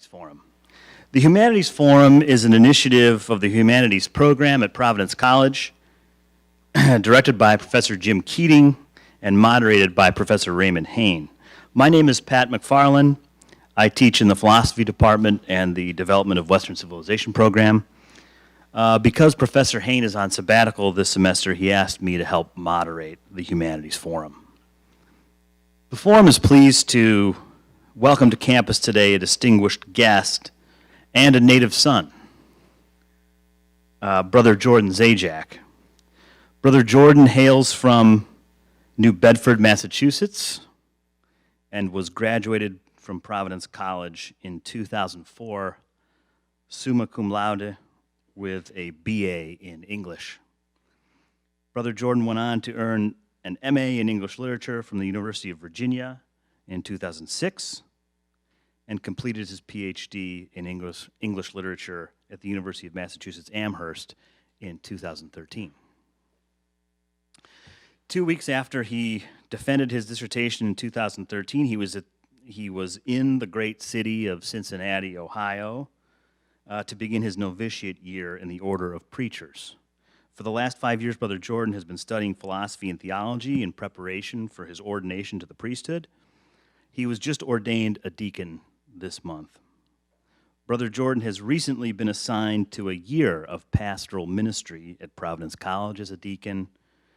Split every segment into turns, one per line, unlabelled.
Humanities Forum. The Humanities Forum is an initiative of the Humanities program at Providence College, directed by Professor Jim Keating and moderated by Professor Raymond Hain. My name is Pat McFarland. I teach in the philosophy department and the development of Western civilization program. Because Professor Hain is on sabbatical this semester, he asked me to help moderate the Humanities Forum. The forum is pleased to welcome to campus today a distinguished guest and a native son, Brother Jordan Zajac. Brother Jordan hails from New Bedford, Massachusetts, and was graduated from Providence College in 2004, summa cum laude, with a BA in English. Brother Jordan went on to earn an MA in English Literature from the University of Virginia in 2006 and completed his Ph.D. in English Literature at the University of Massachusetts Amherst in 2013. 2 weeks after he defended his dissertation in 2013, he was in the great city of Cincinnati, Ohio, to begin his novitiate year in the Order of Preachers. For the last 5 years, Brother Jordan has been studying philosophy and theology in preparation for his ordination to the priesthood. He was just ordained a deacon this month. Brother Jordan has recently been assigned to a year of pastoral ministry at Providence College as a deacon,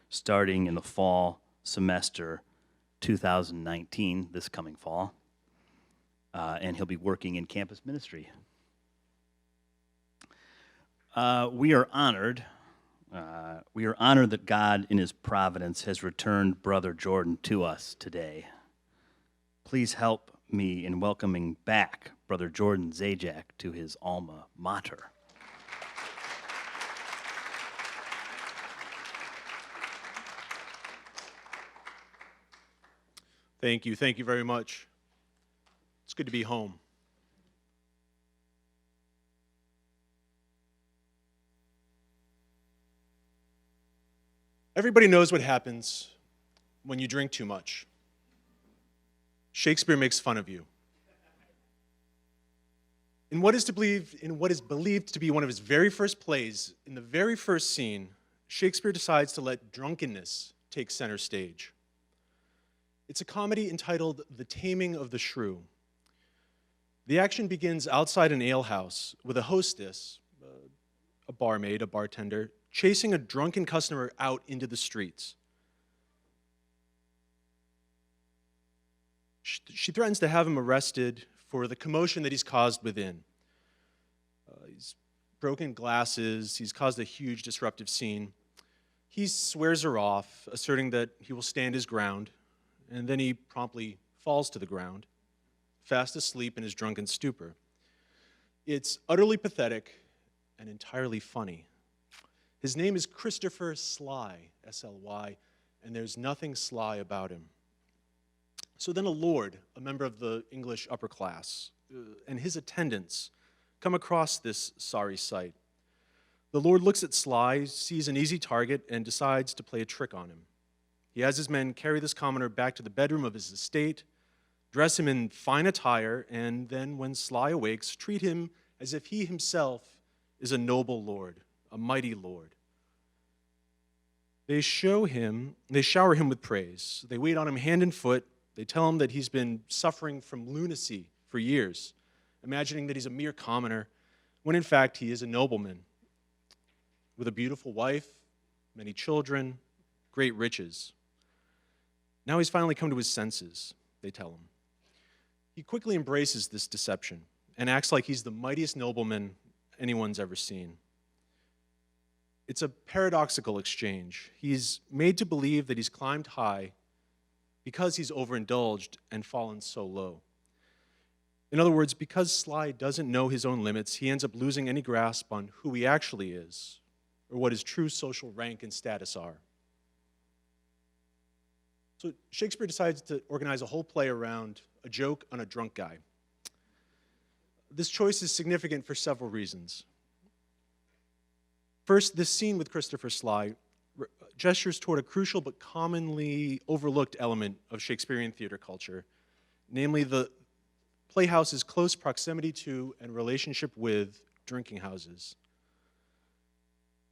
starting in the fall semester 2019, this coming fall, and he'll be working in campus ministry. We are honored that God, in his providence, has returned Brother Jordan to us today. Please help me in welcoming back Brother Jordan Zajac to his alma mater.
Thank you very much. It's good to be home. Everybody knows what happens when you drink too much. Shakespeare makes fun of you. In what is believed to be one of his very first plays, in the very first scene, Shakespeare decides to let drunkenness take center stage. It's a comedy entitled The Taming of the Shrew. The action begins outside an alehouse with a hostess, a barmaid, a bartender, chasing a drunken customer out into the streets. She threatens to have him arrested for the commotion that he's caused within. He's broken glasses, he's caused a huge disruptive scene. He swears her off, asserting that he will stand his ground, and then he promptly falls to the ground, fast asleep in his drunken stupor. It's utterly pathetic and entirely funny. His name is Christopher Sly, S-L-Y, and there's nothing sly about him. So then a lord, a member of the English upper class, and his attendants come across this sorry sight. The lord looks at Sly, sees an easy target, and decides to play a trick on him. He has his men carry this commoner back to the bedroom of his estate, dress him in fine attire, and then, when Sly awakes, treat him as if he himself is a noble lord, a mighty lord. They shower him with praise. They wait on him hand and foot. They tell him that he's been suffering from lunacy for years, imagining that he's a mere commoner, when in fact he is a nobleman with a beautiful wife, many children, great riches. Now he's finally come to his senses, they tell him. He quickly embraces this deception and acts like he's the mightiest nobleman anyone's ever seen. It's a paradoxical exchange. He's made to believe that he's climbed high because he's overindulged and fallen so low. In other words, because Sly doesn't know his own limits, he ends up losing any grasp on who he actually is or what his true social rank and status are. So Shakespeare decides to organize a whole play around a joke on a drunk guy. This choice is significant for several reasons. First, this scene with Christopher Sly gestures toward a crucial but commonly overlooked element of Shakespearean theater culture, namely the playhouses' close proximity to and relationship with drinking houses.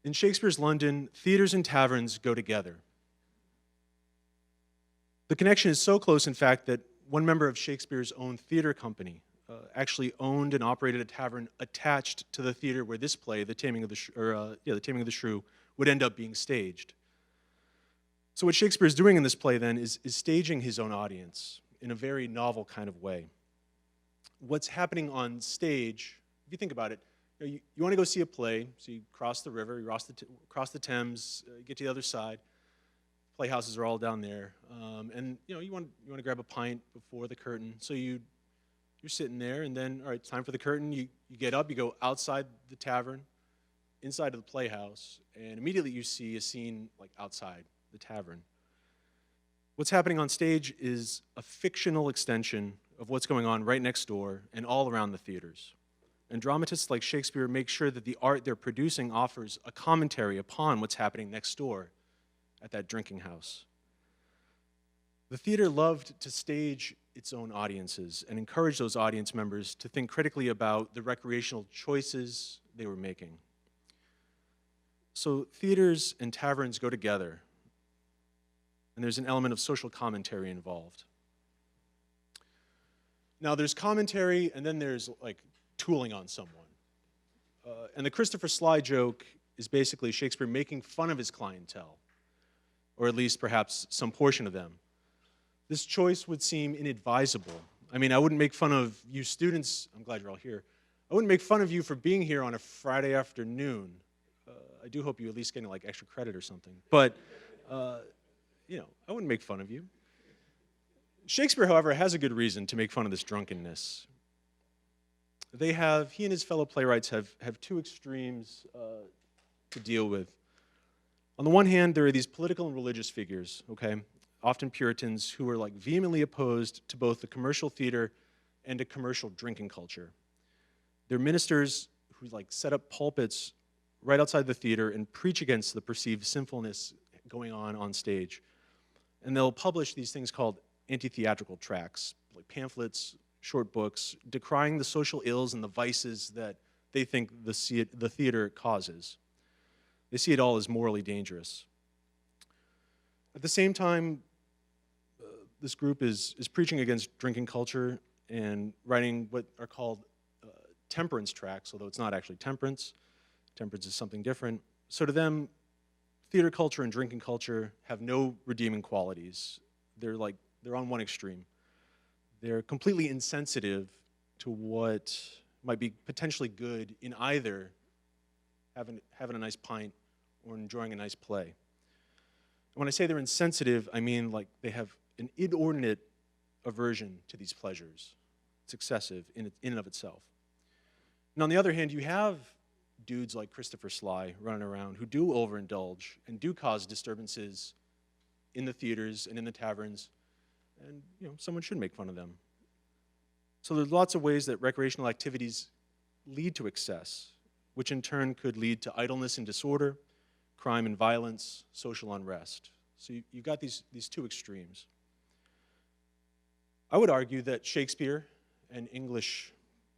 In Shakespeare's London, theaters and taverns go together. The connection is so close, in fact, that one member of Shakespeare's own theater company actually owned and operated a tavern attached to the theater where this play, The Taming of the Shrew, would end up being staged. So what Shakespeare is doing in this play, then, is staging his own audience in a very novel kind of way. What's happening on stage, if you think about it, you want to go see a play, so you cross the river, you cross the Thames, you get to the other side. Playhouses are all down there, and you want to grab a pint before the curtain. So you're sitting there, and then all right, it's time for the curtain. You get up, you go outside the tavern, inside of the playhouse, and immediately you see a scene like outside the tavern. What's happening on stage is a fictional extension of what's going on right next door and all around the theaters. And dramatists like Shakespeare make sure that the art they're producing offers a commentary upon what's happening next door at that drinking house. The theater loved to stage its own audiences and encourage those audience members to think critically about the recreational choices they were making. So theaters and taverns go together, and there's an element of social commentary involved. Now there's commentary, and then there's like tooling on someone. And the Christopher Sly joke is basically Shakespeare making fun of his clientele, or at least perhaps some portion of them. This choice would seem inadvisable. I mean, I wouldn't make fun of you students. I'm glad you're all here. I wouldn't make fun of you for being here on a Friday afternoon. I do hope you at least getting like extra credit or something. But, I wouldn't make fun of you. Shakespeare, however, has a good reason to make fun of this drunkenness. He and his fellow playwrights have two extremes to deal with. On the one hand, there are these political and religious figures, okay, often Puritans, who are like vehemently opposed to both the commercial theater and a commercial drinking culture. They're ministers who like set up pulpits right outside the theater and preach against the perceived sinfulness going on stage. And they'll publish these things called anti-theatrical tracts, like pamphlets, short books, decrying the social ills and the vices that they think the theater causes. They see it all as morally dangerous. At the same time, this group is preaching against drinking culture and writing what are called temperance tracts, although it's not actually temperance. Temperance is something different. So to them, theater culture and drinking culture have no redeeming qualities. They're on one extreme. They're completely insensitive to what might be potentially good in either having a nice pint or enjoying a nice play. And when I say they're insensitive, I mean like they have an inordinate aversion to these pleasures. It's excessive in and of itself. And on the other hand, you have dudes like Christopher Sly running around who do overindulge and do cause disturbances in the theaters and in the taverns, and someone should make fun of them. So there's lots of ways that recreational activities lead to excess, which in turn could lead to idleness and disorder, crime and violence, social unrest. So you've got these two extremes. I would argue that Shakespeare and English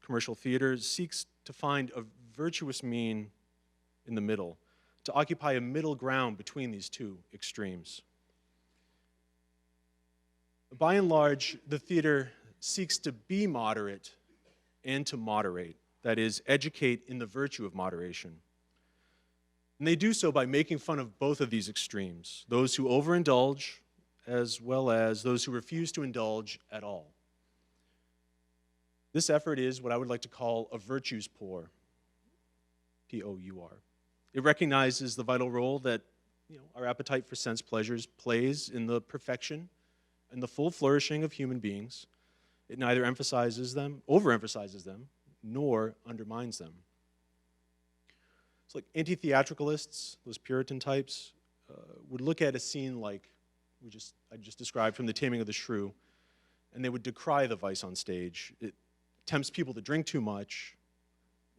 commercial theater seeks to find a virtuous mean in the middle, to occupy a middle ground between these two extremes. By and large, the theater seeks to be moderate and to moderate, that is, educate in the virtue of moderation. And they do so by making fun of both of these extremes, those who overindulge as well as those who refuse to indulge at all. This effort is what I would like to call a virtues pour, P-O-U-R. It recognizes the vital role that our appetite for sense pleasures plays in the perfection and the full flourishing of human beings. It neither overemphasizes them, nor undermines them. It's like anti-theatricalists, those Puritan types, would look at a scene like I just described from The Taming of the Shrew, and they would decry the vice on stage. It tempts people to drink too much.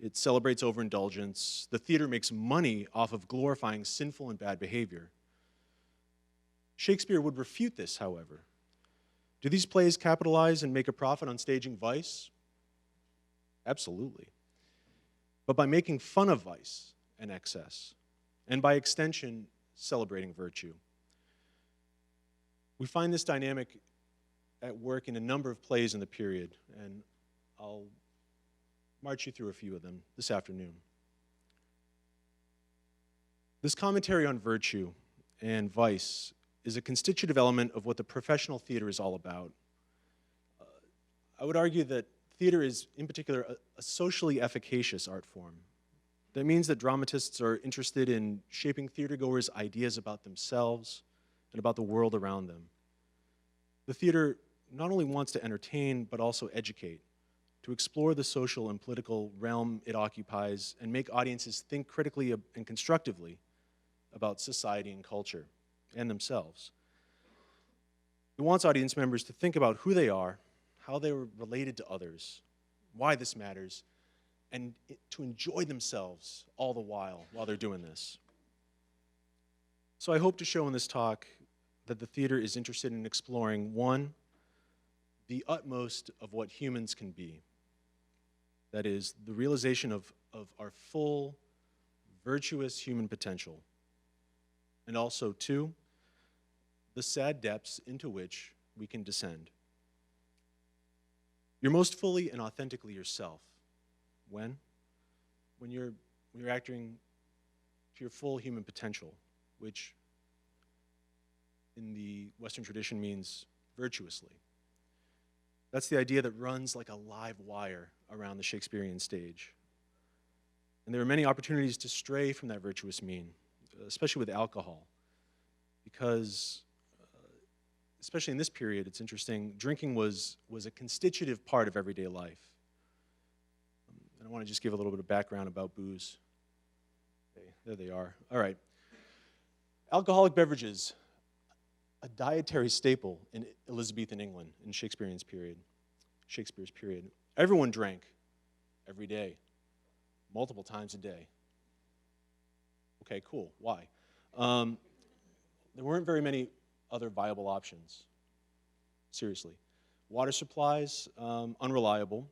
It celebrates overindulgence. The theater makes money off of glorifying sinful and bad behavior. Shakespeare would refute this, however, Do these plays capitalize and make a profit on staging vice? Absolutely. But by making fun of vice and excess, and by extension, celebrating virtue. We find this dynamic at work in a number of plays in the period, and I'll march you through a few of them this afternoon. This commentary on virtue and vice is a constitutive element of what the professional theater is all about. I would argue that theater is, in particular, a socially efficacious art form. That means that dramatists are interested in shaping theatergoers' ideas about themselves and about the world around them. The theater not only wants to entertain, but also educate, to explore the social and political realm it occupies and make audiences think critically and constructively about society and culture and themselves. It wants audience members to think about who they are, how they are related to others, why this matters, and to enjoy themselves all the while they're doing this. So I hope to show in this talk that the theater is interested in exploring, one, the utmost of what humans can be. That is, the realization of our full, virtuous human potential. And also, two, the sad depths into which we can descend. You're most fully and authentically yourself. When? When you're acting to your full human potential, which in the Western tradition means virtuously. That's the idea that runs like a live wire around the Shakespearean stage. And there are many opportunities to stray from that virtuous mean, especially with alcohol, because especially in this period, it's interesting, drinking was a constitutive part of everyday life. And I want to just give a little bit of background about booze. Okay, there they are. All right. Alcoholic beverages, a dietary staple in Elizabethan England in Shakespeare's period. Everyone drank every day, multiple times a day. Okay, cool. Why? There weren't very many other viable options. Seriously. Water supplies, unreliable.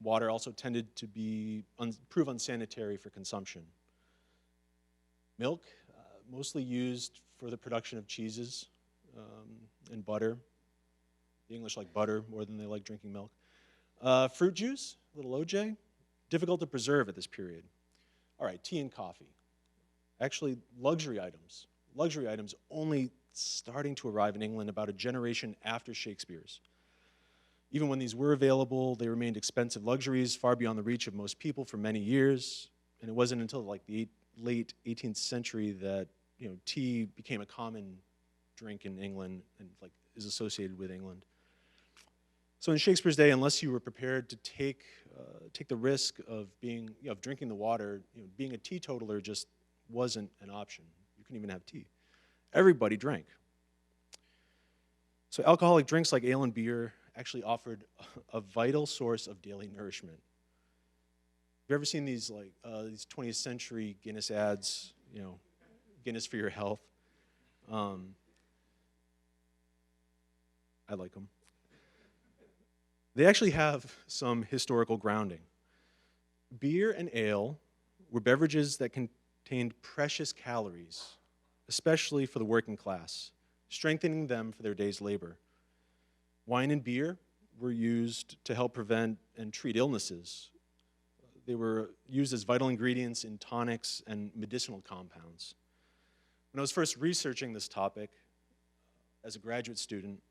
Water also tended to prove unsanitary for consumption. Milk, mostly used for the production of cheeses and butter. The English like butter more than they like drinking milk. Fruit juice, a little OJ, difficult to preserve at this period. All right, tea and coffee. Actually, luxury items. Luxury items only starting to arrive in England about a generation after Shakespeare's. Even when these were available, they remained expensive luxuries far beyond the reach of most people for many years. And it wasn't until like the late 18th century that tea became a common drink in England and like is associated with England. So in Shakespeare's day, unless you were prepared to take the risk of drinking the water, being a teetotaler just wasn't an option. You couldn't even have tea. Everybody drank. So alcoholic drinks like ale and beer actually offered a vital source of daily nourishment. Have you ever seen these 20th century Guinness ads, Guinness for your health? I like them. They actually have some historical grounding. Beer and ale were beverages that contained precious calories, especially for the working class, strengthening them for their day's labor. Wine and beer were used to help prevent and treat illnesses. They were used as vital ingredients in tonics and medicinal compounds. When I was first researching this topic as a graduate student,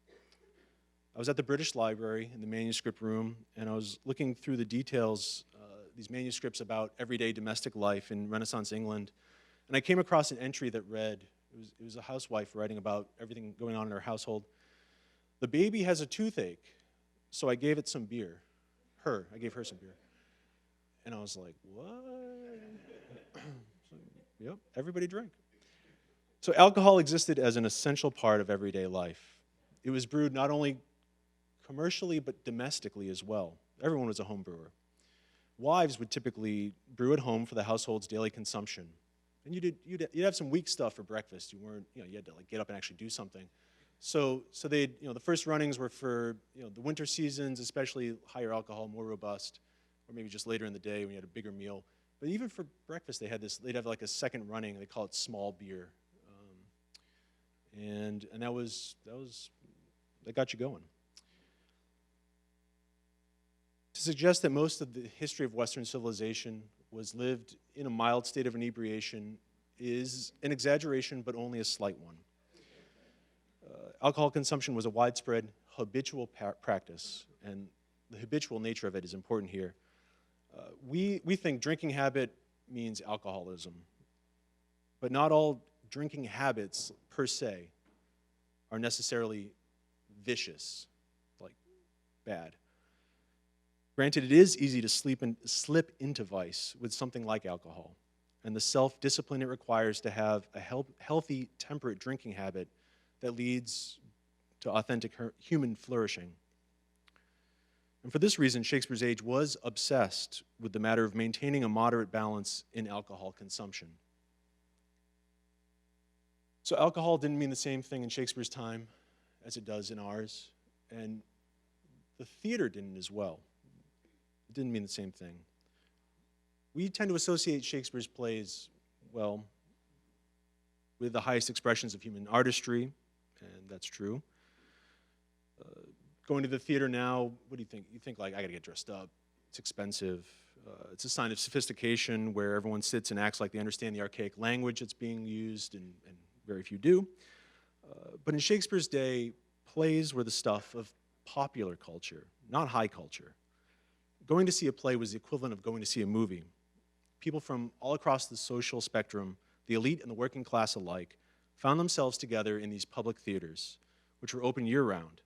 I was at the British Library in the manuscript room, and I was looking through the details, these manuscripts about everyday domestic life in Renaissance England, and I came across an entry that read, it was a housewife writing about everything going on in her household. The baby has a toothache, so I gave it some beer. I gave her some beer. And I was like, what? Yep, everybody drank. So alcohol existed as an essential part of everyday life. It was brewed not only commercially, but domestically as well. Everyone was a home brewer. Wives would typically brew at home for the household's daily consumption. And you'd have some weak stuff for breakfast. You had to get up and actually do something. So they, the first runnings were for, the winter seasons, especially higher alcohol, more robust, or maybe just later in the day when you had a bigger meal. But even for breakfast, they'd have like a second running. They call it small beer, and that got you going. To suggest that most of the history of Western civilization was lived in a mild state of inebriation is an exaggeration, but only a slight one. Alcohol consumption was a widespread, habitual practice, and the habitual nature of it is important here. We think drinking habit means alcoholism, but not all drinking habits per se are necessarily vicious, like bad. Granted, it is easy to slip into vice with something like alcohol, and the self-discipline it requires to have a healthy, temperate drinking habit that leads to authentic human flourishing. And for this reason, Shakespeare's age was obsessed with the matter of maintaining a moderate balance in alcohol consumption. So alcohol didn't mean the same thing in Shakespeare's time as it does in ours, and the theater didn't as well. It didn't mean the same thing. We tend to associate Shakespeare's plays, well, with the highest expressions of human artistry, and that's true. Going to the theater now, what do you think? You think like, I gotta get dressed up. It's expensive. It's a sign of sophistication where everyone sits and acts like they understand the archaic language that's being used, and very few do. But in Shakespeare's day, plays were the stuff of popular culture, not high culture. Going to see a play was the equivalent of going to see a movie. People from all across the social spectrum, the elite and the working class alike, found themselves together in these public theaters, which were open year-round.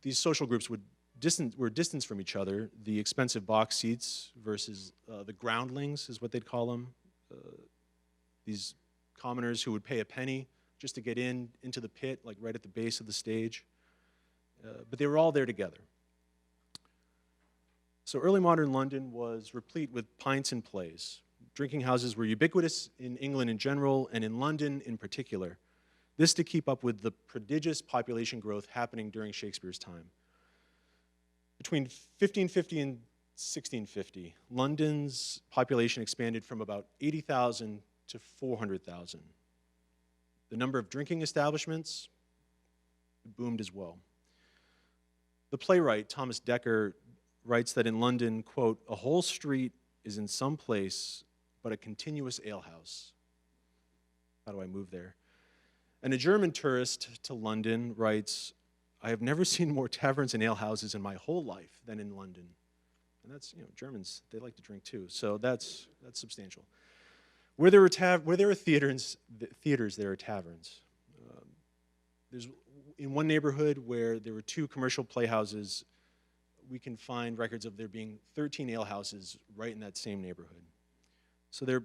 These social groups were distanced from each other. The expensive box seats versus the groundlings is what they'd call them. These commoners who would pay a penny just to get into the pit, like right at the base of the stage. But they were all there together. So early modern London was replete with pints and plays. Drinking houses were ubiquitous in England in general and in London in particular. This to keep up with the prodigious population growth happening during Shakespeare's time. Between 1550 and 1650, London's population expanded from about 80,000 to 400,000. The number of drinking establishments boomed as well. The playwright, Thomas Dekker, writes that in London, quote, "A whole street is in some place but a continuous alehouse." How do I move there? And a German tourist to London writes, "I have never seen more taverns and alehouses in my whole life than in London." And that's, Germans, they like to drink too, so that's substantial. Where there are theaters, there are taverns. There's in one neighborhood where there were 2 commercial playhouses, we can find records of there being 13 alehouses right in that same neighborhood. So they're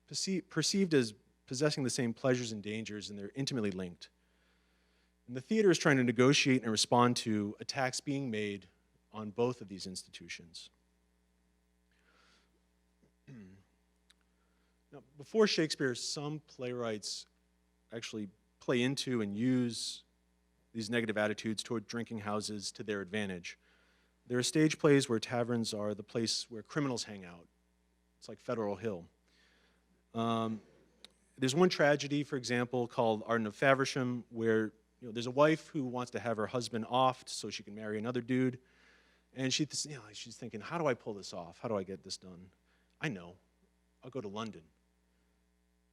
perceived as possessing the same pleasures and dangers, and they're intimately linked. And the theater is trying to negotiate and respond to attacks being made on both of these institutions. Now, before Shakespeare, some playwrights actually play into and use these negative attitudes toward drinking houses to their advantage. There are stage plays where taverns are the place where criminals hang out. It's like Federal Hill. There's one tragedy, for example, called Arden of Faversham, where there's a wife who wants to have her husband offed so she can marry another dude, and she's thinking, how do I pull this off? How do I get this done? I know. I'll go to London.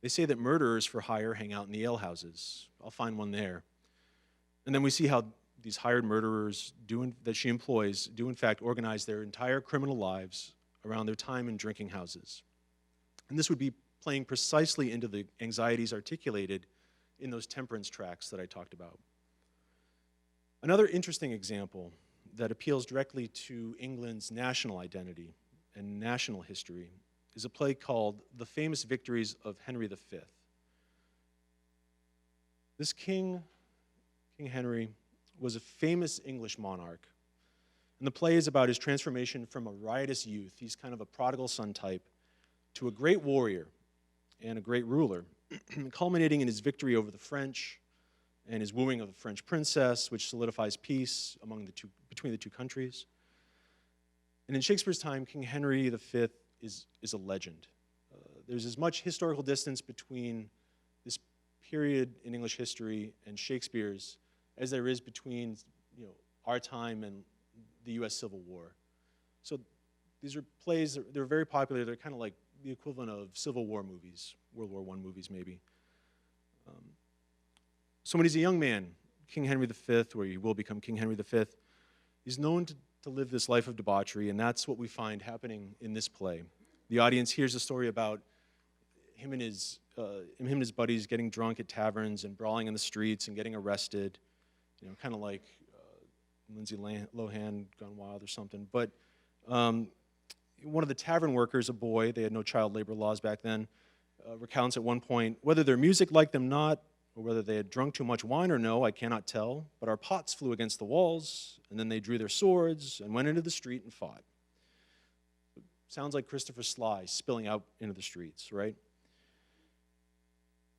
They say that murderers for hire hang out in the alehouses. I'll find one there. And then we see how these hired murderers that she employs do in fact organize their entire criminal lives around their time in drinking houses. And this would be playing precisely into the anxieties articulated in those temperance tracts that I talked about. Another interesting example that appeals directly to England's national identity and national history is a play called The Famous Victories of Henry V. This King Henry, was a famous English monarch. And the play is about his transformation from a riotous youth, he's kind of a prodigal son type, to a great warrior and a great ruler, culminating in his victory over the French and his wooing of the French princess, which solidifies peace between the two countries. And in Shakespeare's time, King Henry V is a legend. There's as much historical distance between this period in English history and Shakespeare's as there is between our time and the U.S. Civil War. So these are plays, they're very popular. They're kind of like the equivalent of Civil War movies, World War I movies maybe. So when he's a young man, King Henry V, or he will become King Henry V, he's known to live this life of debauchery, and that's what we find happening in this play. The audience hears a story about him and his buddies getting drunk at taverns and brawling in the streets and getting arrested, kind of like Lindsay Lohan gone wild or something. But one of the tavern workers, a boy, they had no child labor laws back then, recounts at one point, whether their music liked them not, or whether they had drunk too much wine or no, I cannot tell, but our pots flew against the walls, and then they drew their swords and went into the street and fought. Sounds like Christopher Sly spilling out into the streets, right?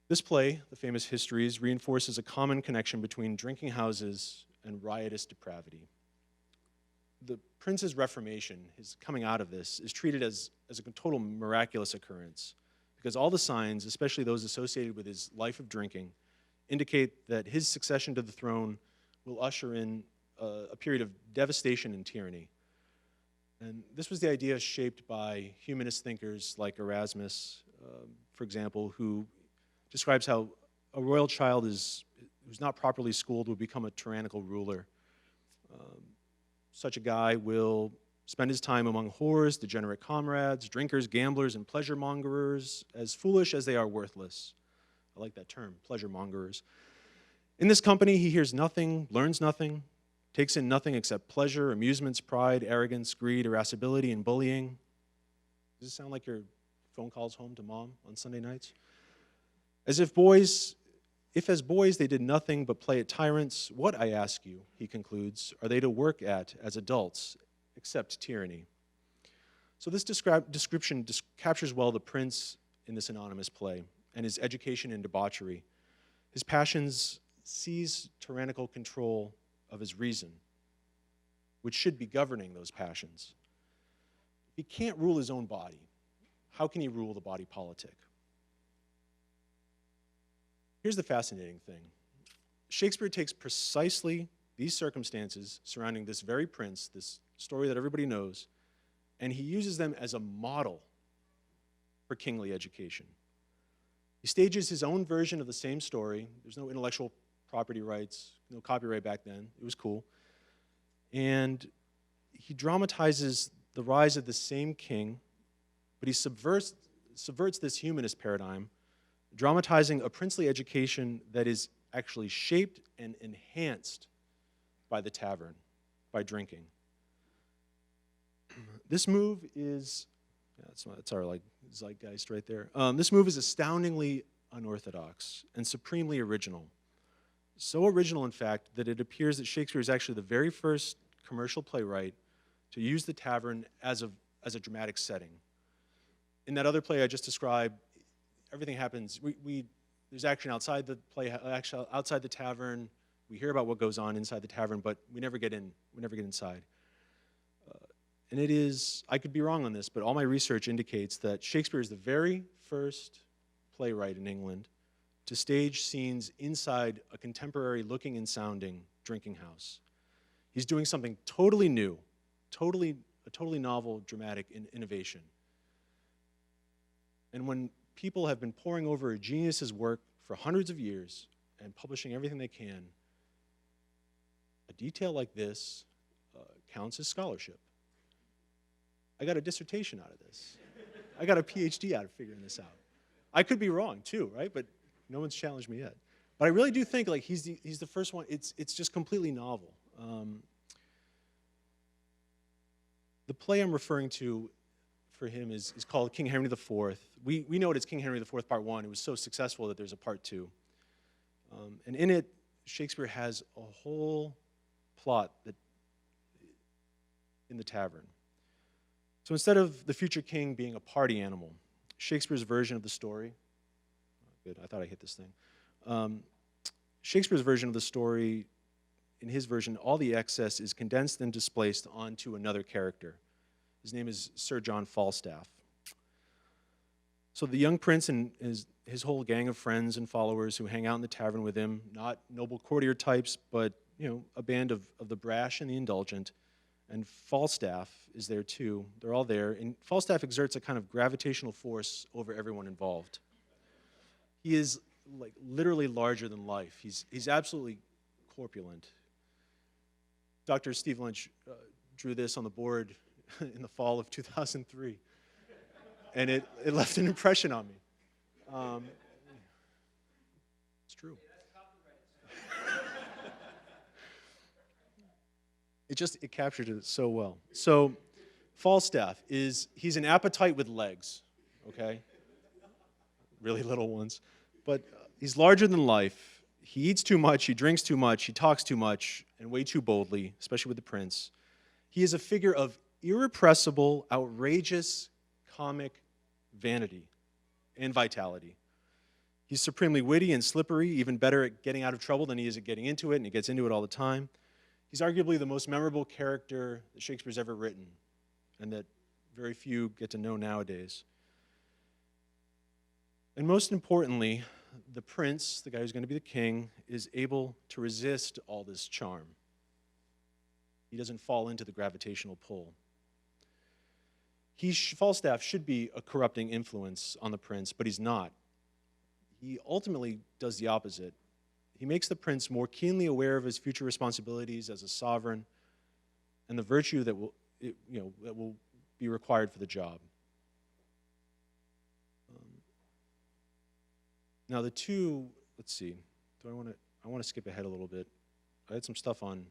This play, The Famous Histories, reinforces a common connection between drinking houses and riotous depravity. The prince's reformation, his coming out of this, is treated as a total miraculous occurrence because all the signs, especially those associated with his life of drinking, indicate that his succession to the throne will usher in a period of devastation and tyranny. And this was the idea shaped by humanist thinkers like Erasmus, for example, who describes how a royal child who's not properly schooled will become a tyrannical ruler. Such a guy will spend his time among whores, degenerate comrades, drinkers, gamblers, and pleasure-mongers, as foolish as they are worthless. I like that term, pleasure-mongers. In this company, he hears nothing, learns nothing, takes in nothing except pleasure, amusements, pride, arrogance, greed, irascibility, and bullying. Does this sound like your phone calls home to mom on Sunday nights? As if as boys they did nothing but play at tyrants, what, I ask you, he concludes, are they to work at as adults, except tyranny? So this description captures well the prince in this anonymous play and his education in debauchery. His passions seize tyrannical control of his reason, which should be governing those passions. He can't rule his own body. How can he rule the body politic? Here's the fascinating thing. Shakespeare takes precisely these circumstances surrounding this very prince, this story that everybody knows, and he uses them as a model for kingly education. He stages his own version of the same story. There's no intellectual property rights, no copyright back then. It was cool. And he dramatizes the rise of the same king, but he subverts this humanist paradigm, dramatizing a princely education that is actually shaped and enhanced by the tavern, by drinking. This move is, that's our like zeitgeist right there. This move is astoundingly unorthodox and supremely original. So original, in fact, that it appears that Shakespeare is actually the very first commercial playwright to use the tavern as a dramatic setting. In that other play I just described, everything happens. There's action outside the play, action outside the tavern. We hear about what goes on inside the tavern, but we never get in. We never get inside. And it is, I could be wrong on this, but all my research indicates that Shakespeare is the very first playwright in England to stage scenes inside a contemporary looking and sounding drinking house. He's doing something totally new, a totally novel, dramatic innovation. And when people have been poring over a genius's work for hundreds of years and publishing everything they can, a detail like this counts as scholarship. I got a dissertation out of this. I got a Ph.D. out of figuring this out. I could be wrong too, right? But no one's challenged me yet. But I really do think like he's the first one. It's just completely novel. The play I'm referring to for him is called King Henry IV. We know it as King Henry IV Part 1. It was so successful that there's a Part 2. And in it, Shakespeare has a whole plot that in the tavern. So instead of the future king being a party animal, Shakespeare's version of the story, good, I thought I hit this thing. Shakespeare's version of the story, in his version, all the excess is condensed and displaced onto another character. His name is Sir John Falstaff. So the young prince and his whole gang of friends and followers who hang out in the tavern with him, not noble courtier types, but a band of the brash and the indulgent. And Falstaff is there too. They're all there. And Falstaff exerts a kind of gravitational force over everyone involved. He is like literally larger than life. He's absolutely corpulent. Dr. Steve Lynch drew this on the board in the fall of 2003. And it left an impression on me. It's true. It captured it so well. So Falstaff he's an appetite with legs, okay? Really little ones. But he's larger than life. He eats too much, he drinks too much, he talks too much, and way too boldly, especially with the prince. He is a figure of irrepressible, outrageous, comic vanity and vitality. He's supremely witty and slippery, even better at getting out of trouble than he is at getting into it, and he gets into it all the time. He's arguably the most memorable character that Shakespeare's ever written, and that very few get to know nowadays. And most importantly, the prince, the guy who's going to be the king, is able to resist all this charm. He doesn't fall into the gravitational pull. Falstaff should be a corrupting influence on the prince, but he's not. He ultimately does the opposite. He makes the prince more keenly aware of his future responsibilities as a sovereign and the virtue that will be required for the job. Now the two, let's see. I want to skip ahead a little bit. I had some stuff on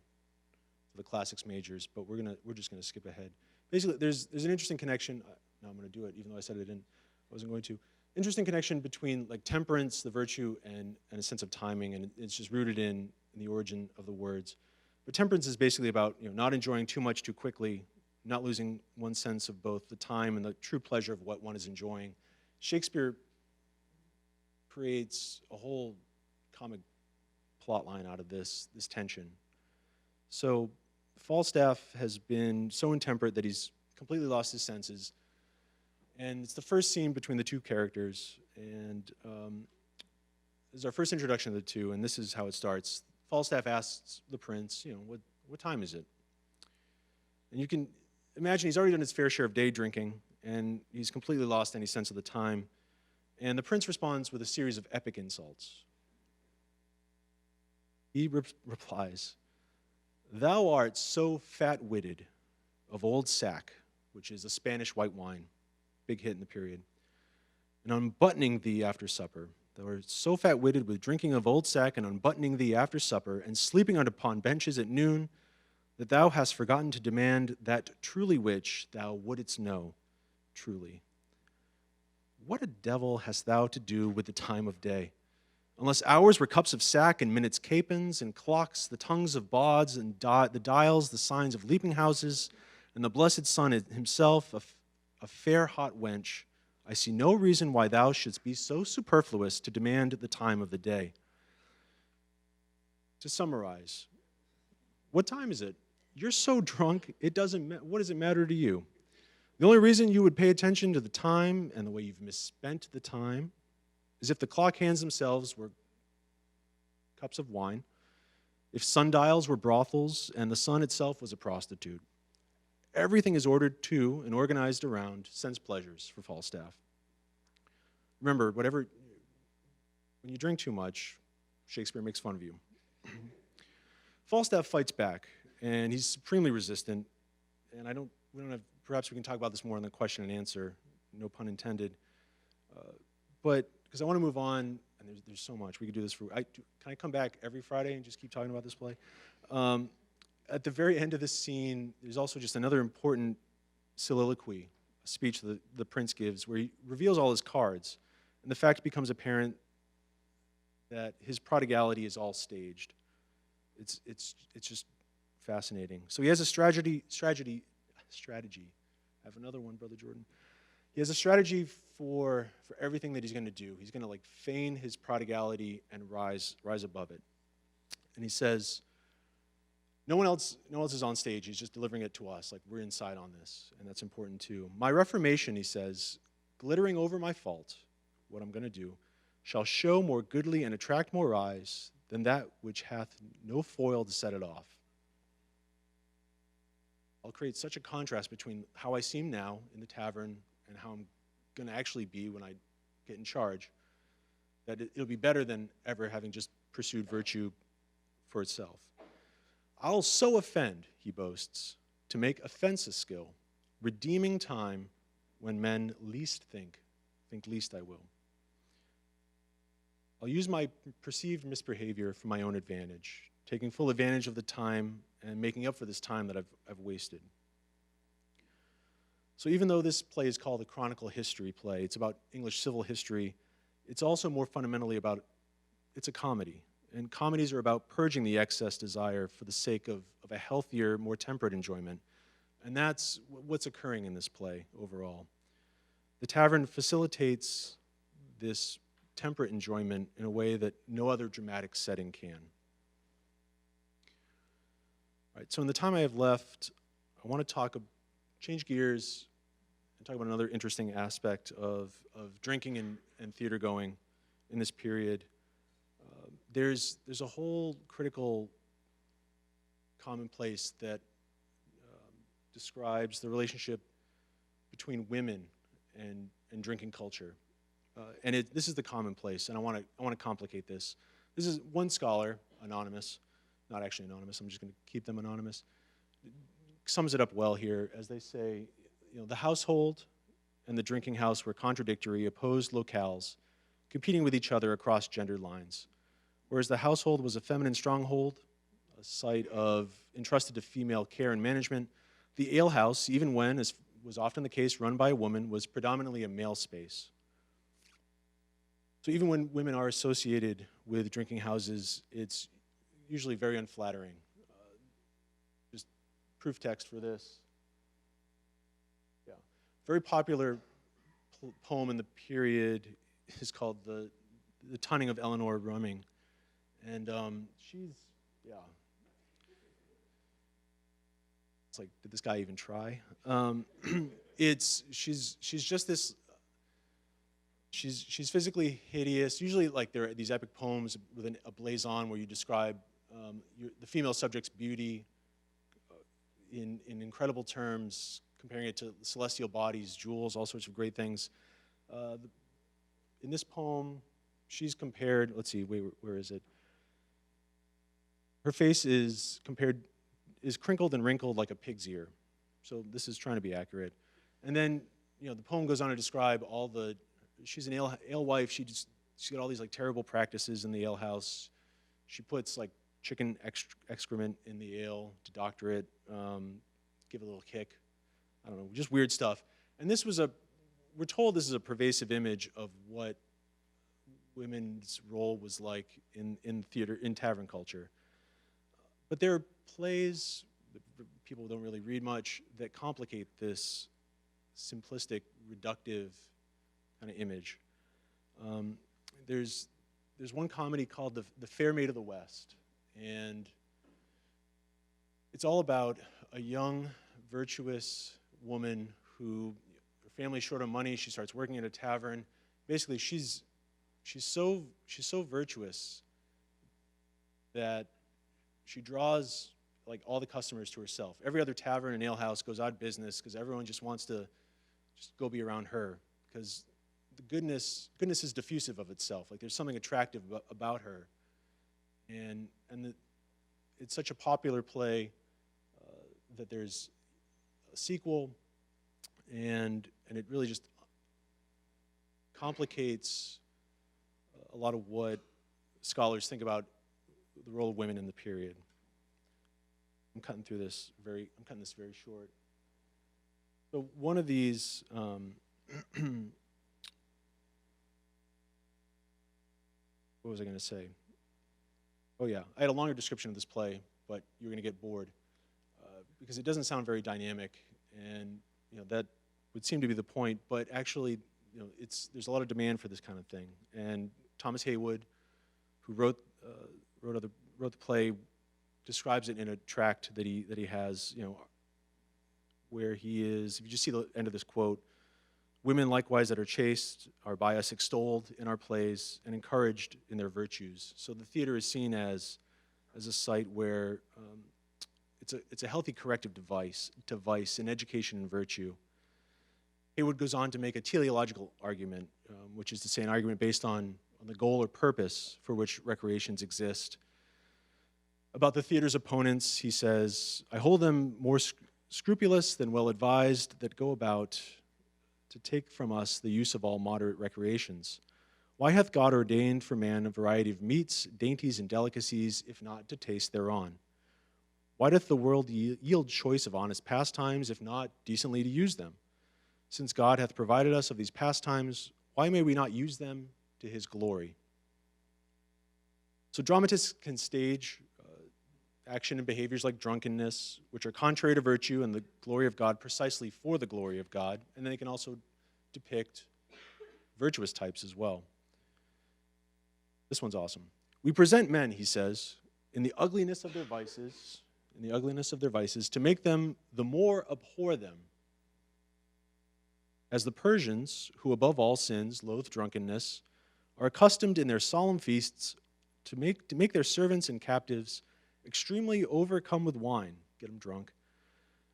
the classics majors, but we're just gonna skip ahead. Basically, there's an interesting connection. Now I'm going to do it, even though I said I wasn't going to. Interesting connection between like temperance, the virtue, and a sense of timing, and it's just rooted in the origin of the words. But temperance is basically about not enjoying too much too quickly, not losing one's sense of both the time and the true pleasure of what one is enjoying. Shakespeare creates a whole comic plot line out of this tension. So Falstaff has been so intemperate that he's completely lost his senses. And it's the first scene between the two characters. And this is our first introduction to the two, and this is how it starts. Falstaff asks the prince, what time is it? And you can imagine he's already done his fair share of day drinking, and he's completely lost any sense of the time. And the prince responds with a series of epic insults. He replies, "Thou art so fat-witted of old sack," which is a Spanish white wine, big hit in the period, "and unbuttoning thee after supper. Thou art so fat-witted with drinking of old sack and unbuttoning thee after supper, and sleeping upon benches at noon, that thou hast forgotten to demand that truly which thou wouldst know truly. What a devil hast thou to do with the time of day? Unless hours were cups of sack, and minutes capons, and clocks the tongues of bawds, and the dials the signs of leaping houses, and the blessed sun himself a fair hot wench, I see no reason why thou shouldst be so superfluous to demand the time of the day." To summarize, what time is it? You're so drunk, what does it matter to you? The only reason you would pay attention to the time and the way you've misspent the time is if the clock hands themselves were cups of wine, if sundials were brothels, and the sun itself was a prostitute. Everything is ordered to and organized around sense pleasures for Falstaff. Remember, when you drink too much, Shakespeare makes fun of you. Falstaff fights back, and he's supremely resistant, and perhaps we can talk about this more in the question and answer, no pun intended. But because I want to move on, and there's so much. We could do this can I come back every Friday and just keep talking about this play? At the very end of this scene, there's also just another important soliloquy, a speech that the prince gives, where he reveals all his cards, and the fact becomes apparent that his prodigality is all staged. It's just fascinating. So he has a strategy. I have another one, Brother Jordan. He has a strategy for everything that he's going to do. He's going to feign his prodigality and rise above it. And he says, no one else is on stage. He's just delivering it to us. Like, we're inside on this, and that's important too. My reformation, he says, glittering over my fault, what I'm going to do, shall show more goodly and attract more eyes than that which hath no foil to set it off. I'll create such a contrast between how I seem now in the tavern and how I'm going to actually be when I get in charge, that it'll be better than ever having just pursued virtue for itself. I'll so offend, he boasts, to make offense a skill, redeeming time when men least think least I will. I'll use my perceived misbehavior for my own advantage, taking full advantage of the time and making up for this time that I've wasted. So even though this play is called a chronicle history play, it's about English civil history, it's also more fundamentally about, it's a comedy. And comedies are about purging the excess desire for the sake of a healthier, more temperate enjoyment. And that's what's occurring in this play overall. The tavern facilitates this temperate enjoyment in a way that no other dramatic setting can. All right, so in the time I have left, I want to change gears and talk about another interesting aspect of drinking and theater going in this period. There's a whole critical commonplace that describes the relationship between women and drinking culture. And this is the commonplace, and I want to complicate this. This is one scholar, anonymous, not actually anonymous, I'm just going to keep them anonymous, sums it up well here as they say, the household and the drinking house were contradictory, opposed locales, competing with each other across gender lines. Whereas the household was a feminine stronghold, a site entrusted to female care and management, the alehouse, even when, as was often the case, run by a woman, was predominantly a male space. So even when women are associated with drinking houses, it's usually very unflattering. Just proof text for this. Yeah. Very popular poem in the period is called The Tunning of Eleanor Rumming. And she's, yeah. It's like, did this guy even try? She's just this, she's physically hideous. Usually, like, there are these epic poems with a blazon where you describe the female subject's beauty in incredible terms, comparing it to celestial bodies, jewels, all sorts of great things. In this poem, she's compared, let's see, where is it? Her face is crinkled and wrinkled like a pig's ear. So this is trying to be accurate. And then, the poem goes on to describe she's an alewife, she's got all these like terrible practices in the alehouse. She puts like chicken excrement in the ale to doctor it, give it a little kick. I don't know, just weird stuff. And we're told this is a pervasive image of what women's role was like in theater, in tavern culture. But there are plays, people don't really read much, that complicate this simplistic, reductive kind of image. There's one comedy called The Fair Maid of the West, and it's all about a young, virtuous woman who, her family's short on money, she starts working at a tavern. Basically, she's so virtuous that she draws like all the customers to herself. Every other tavern and alehouse goes out of business because everyone just wants to just go be around her, because the goodness is diffusive of itself. Like, there's something attractive about her, and it's such a popular play that there's a sequel, and it really just complicates a lot of what scholars think about the role of women in the period. I'm cutting this very short. So one of these, what was I going to say? Oh yeah, I had a longer description of this play, but you're going to get bored because it doesn't sound very dynamic, and that would seem to be the point. But actually, there's a lot of demand for this kind of thing. And Thomas Haywood, who wrote other wrote the play describes it in a tract that he has, where he is. If you just see the end of this quote, women likewise that are chaste are by us extolled in our plays and encouraged in their virtues. So the theater is seen as a site where it's a healthy corrective device to vice in education and virtue. Haywood goes on to make a teleological argument, which is to say an argument based on the goal or purpose for which recreations exist. About the theater's opponents, he says, I hold them more scrupulous than well-advised that go about to take from us the use of all moderate recreations. Why hath God ordained for man a variety of meats, dainties, and delicacies, if not to taste thereon? Why doth the world yield choice of honest pastimes, if not decently to use them? Since God hath provided us of these pastimes, why may we not use them to his glory? So dramatists can stage action and behaviors like drunkenness, which are contrary to virtue and the glory of God, precisely for the glory of God, and then they can also depict virtuous types as well. This one's awesome. We present men, he says, in the ugliness of their vices, to make them the more abhor them. As the Persians, who above all sins loathe drunkenness, are accustomed in their solemn feasts to make their servants and captives extremely overcome with wine, get them drunk,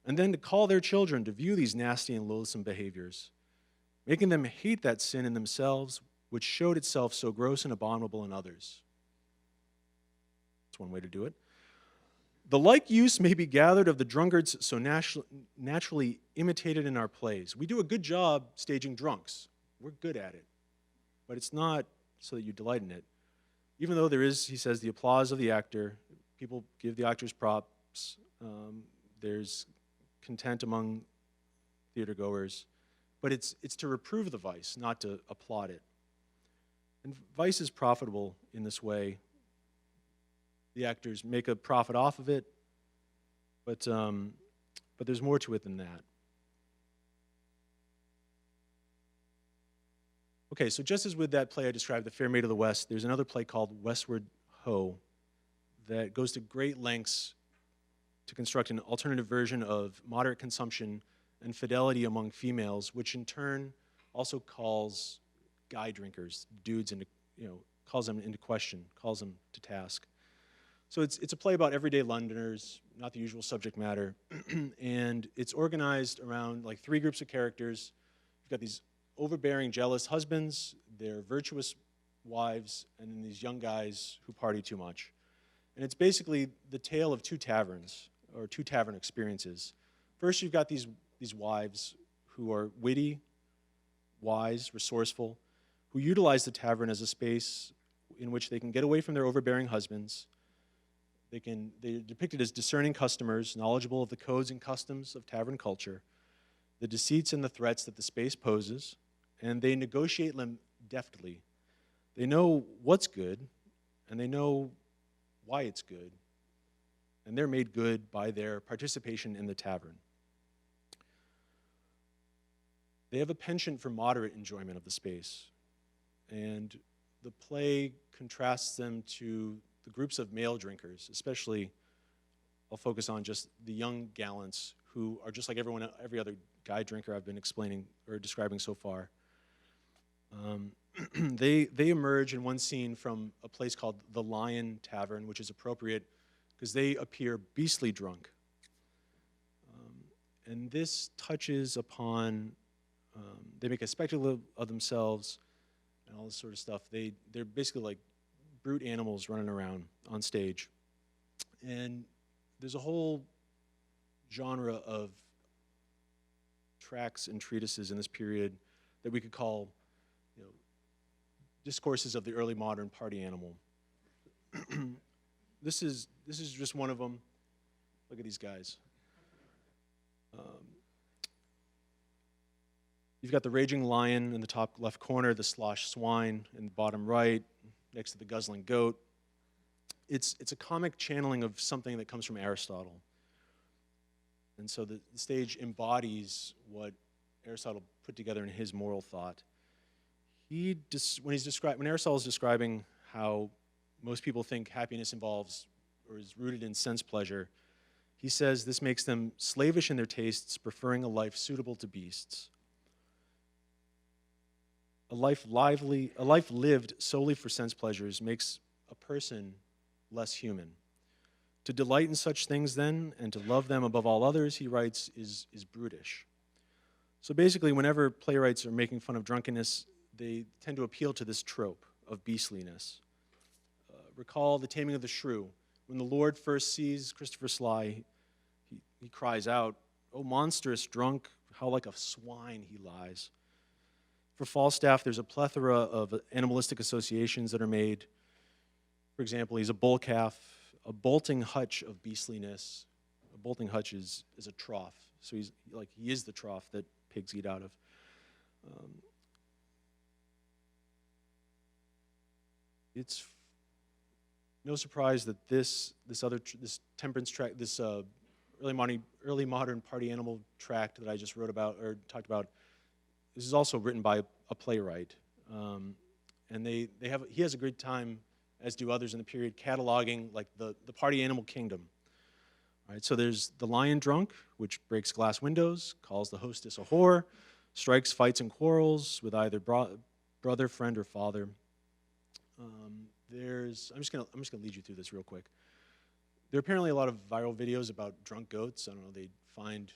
and then to call their children to view these nasty and loathsome behaviors, making them hate that sin in themselves which showed itself so gross and abominable in others. That's one way to do it. The like use may be gathered of the drunkards so naturally imitated in our plays. We do a good job staging drunks. We're good at it. But it's not so that you delight in it. Even though there is, he says, the applause of the actor, people give the actors props, there's content among theatergoers, but it's to reprove the vice, not to applaud it. And vice is profitable in this way. The actors make a profit off of it, but there's more to it than that. Okay, so just as with that play I described, The Fair Maid of the West, there's another play called Westward Ho that goes to great lengths to construct an alternative version of moderate consumption and fidelity among females, which in turn also calls guy drinkers, dudes, into, calls them into question, calls them to task. So it's a play about everyday Londoners, not the usual subject matter, and it's organized around like three groups of characters. You've got these overbearing, jealous husbands, their virtuous wives, and then these young guys who party too much. And it's basically the tale of two taverns, or two tavern experiences. First, you've got these wives who are witty, wise, resourceful, who utilize the tavern as a space in which they can get away from their overbearing husbands. They're depicted as discerning customers, knowledgeable of the codes and customs of tavern culture, the deceits and the threats that the space poses, and they negotiate them deftly. They know what's good, and they know why it's good, and they're made good by their participation in the tavern. They have a penchant for moderate enjoyment of the space, and the play contrasts them to the groups of male drinkers, especially, I'll focus on just the young gallants who are just like every other guy drinker I've been explaining or describing so far. They emerge in one scene from a place called the Lion Tavern, which is appropriate because they appear beastly drunk. And this touches upon, they make a spectacle of themselves and all this sort of stuff. They're basically like brute animals running around on stage. And there's a whole genre of tracts and treatises in this period that we could call, discourses of the early modern party animal. This is just one of them. Look at these guys. You've got the raging lion in the top left corner, the slosh swine in the bottom right, next to the guzzling goat. It's a comic channeling of something that comes from Aristotle. And so the stage embodies what Aristotle put together in his moral thought. When Aristotle is describing how most people think happiness involves or is rooted in sense pleasure, he says this makes them slavish in their tastes, preferring a life suitable to beasts. A life lived solely for sense pleasures makes a person less human. To delight in such things, then, and to love them above all others, he writes, is brutish. So basically, whenever playwrights are making fun of drunkenness, they tend to appeal to this trope of beastliness. Recall The Taming of the Shrew. When the Lord first sees Christopher Sly, he cries out, "Oh, monstrous drunk, how like a swine he lies." For Falstaff, there's a plethora of animalistic associations that are made. For example, he's a bull calf, a bolting hutch of beastliness. A bolting hutch is a trough. So he is the trough that pigs eat out of. It's no surprise that this temperance tract, this early modern party animal tract that I just wrote about or talked about, this is also written by a playwright, and he has a great time, as do others in the period, cataloging like the party animal kingdom. All right, so there's the lion drunk, which breaks glass windows, calls the hostess a whore, strikes, fights, and quarrels with either brother, friend, or father. I'm just gonna lead you through this real quick. There are apparently a lot of viral videos about drunk goats. I don't know, they find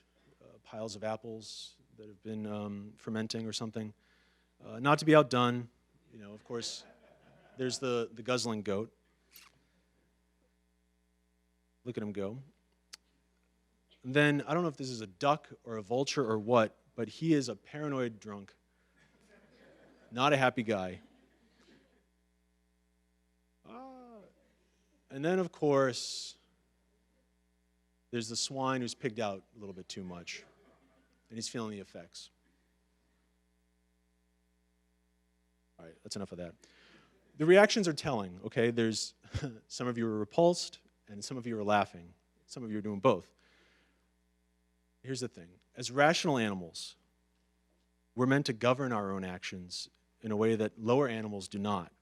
piles of apples that have been fermenting or something. Not to be outdone, of course, there's the guzzling goat. Look at him go. And then, I don't know if this is a duck or a vulture or what, but he is a paranoid drunk. Not a happy guy. And then, of course, there's the swine who's pigged out a little bit too much, and he's feeling the effects. All right, that's enough of that. The reactions are telling, okay? There's some of you are repulsed, and some of you are laughing. Some of you are doing both. Here's the thing. As rational animals, we're meant to govern our own actions in a way that lower animals do not.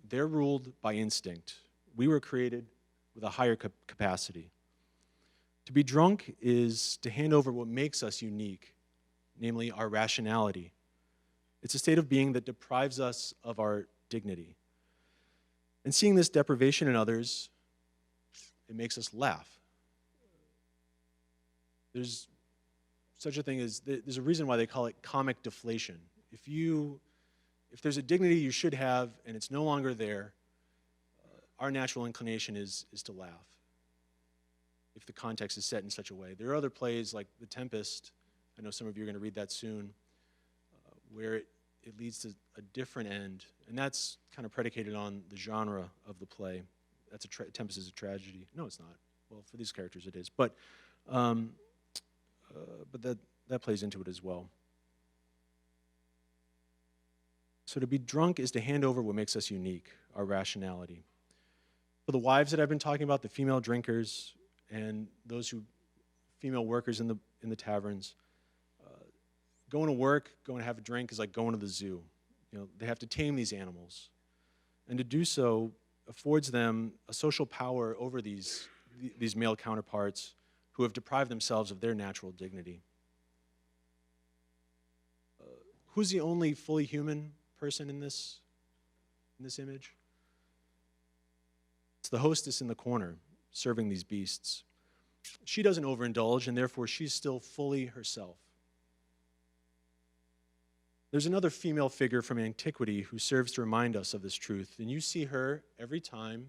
They're ruled by instinct. We were created with a higher capacity. To be drunk is to hand over what makes us unique, namely our rationality. It's a state of being that deprives us of our dignity. And seeing this deprivation in others, it makes us laugh. There's such a thing as, there's a reason why they call it comic deflation. If there's a dignity you should have and it's no longer there, our natural inclination is to laugh, if the context is set in such a way. There are other plays like The Tempest, I know some of you are going to read that soon, where it leads to a different end, and that's kind of predicated on the genre of the play. That's Tempest is a tragedy. No, it's not. Well, for these characters it is, but that plays into it as well. So to be drunk is to hand over what makes us unique, our rationality. For the wives that I've been talking about, the female drinkers and female workers in the taverns, going to work, going to have a drink is like going to the zoo. They have to tame these animals. And to do so affords them a social power over these male counterparts who have deprived themselves of their natural dignity. Who's the only fully human person in this image? It's the hostess in the corner, serving these beasts. She doesn't overindulge, and therefore she's still fully herself. There's another female figure from antiquity who serves to remind us of this truth, and you see her every time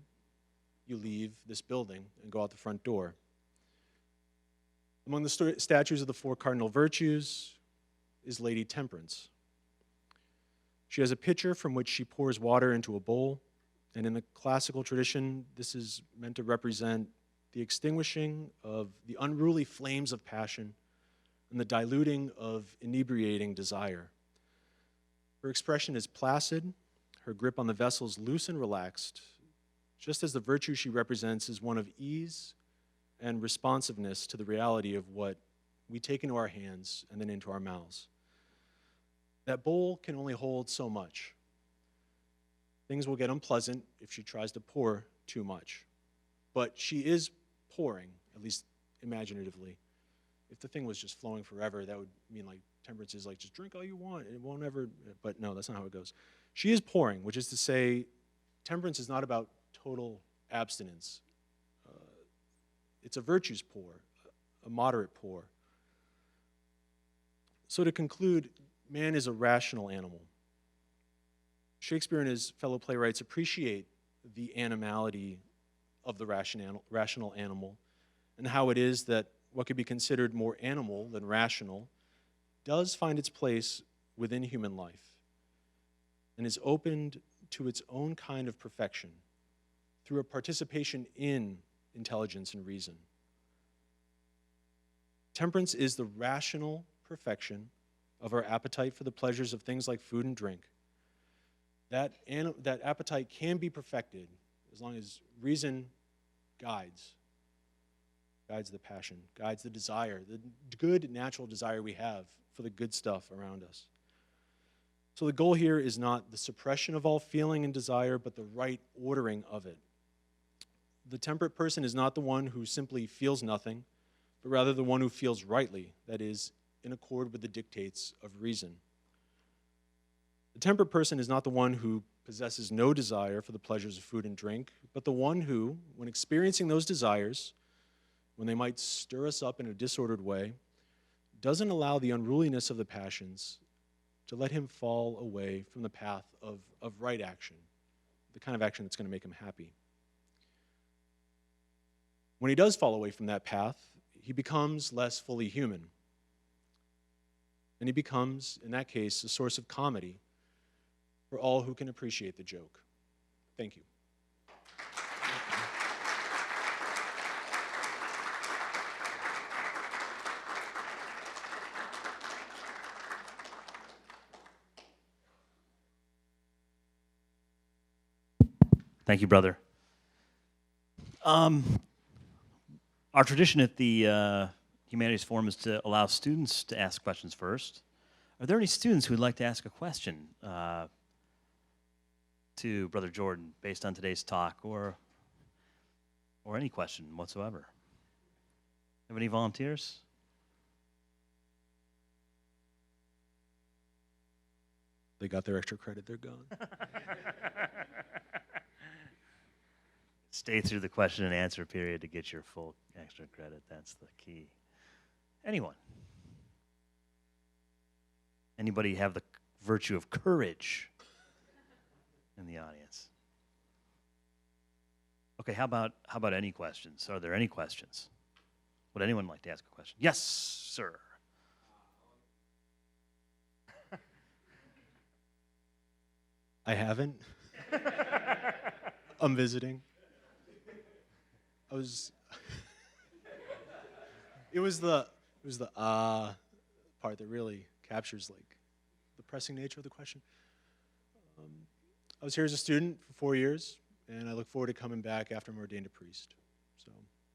you leave this building and go out the front door. Among the statues of the four cardinal virtues is Lady Temperance. She has a pitcher from which she pours water into a bowl, and in the classical tradition, this is meant to represent the extinguishing of the unruly flames of passion and the diluting of inebriating desire. Her expression is placid, her grip on the vessel is loose and relaxed, just as the virtue she represents is one of ease and responsiveness to the reality of what we take into our hands and then into our mouths. That bowl can only hold so much. Things will get unpleasant if she tries to pour too much. but she is pouring, at least imaginatively. If the thing was just flowing forever, that would mean like temperance is like just drink all you want, it won't ever, but no, that's not how it goes. She is pouring, which is to say temperance is not about total abstinence. It's a virtues pour, a moderate pour. So to conclude, man is a rational animal. Shakespeare and his fellow playwrights appreciate the animality of the rational animal and how it is that what could be considered more animal than rational does find its place within human life and is opened to its own kind of perfection through a participation in intelligence and reason. Temperance is the rational perfection of our appetite for the pleasures of things like food and drink. That appetite can be perfected as long as reason guides the passion, guides the desire, the good natural desire we have for the good stuff around us. So the goal here is not the suppression of all feeling and desire, but the right ordering of it. The temperate person is not the one who simply feels nothing, but rather the one who feels rightly, that is, in accord with the dictates of reason. The temperate person is not the one who possesses no desire for the pleasures of food and drink, but the one who, when experiencing those desires, when they might stir us up in a disordered way, doesn't allow the unruliness of the passions to let him fall away from the path of right action, the kind of action that's going to make him happy. When he does fall away from that path, he becomes less fully human. And he becomes, in that case, a source of comedy for all who can appreciate the joke. Thank you.
Thank you, brother. Our tradition at the Humanities Forum is to allow students to ask questions first. Are there any students who would like to ask a question to Brother Jordan based on today's talk or any question whatsoever? Have any volunteers?
They got their extra credit, they're gone.
Stay through the question and answer period to get your full extra credit. That's the key. Anyone? Anybody have the virtue of courage in the audience? Okay, how about any questions? Are there any questions? Would anyone like to ask a question? Yes, sir.
I haven't. I'm visiting. It was the part that really captures like the pressing nature of the question. I was here as a student for 4 years, and I look forward to coming back after I'm ordained a priest.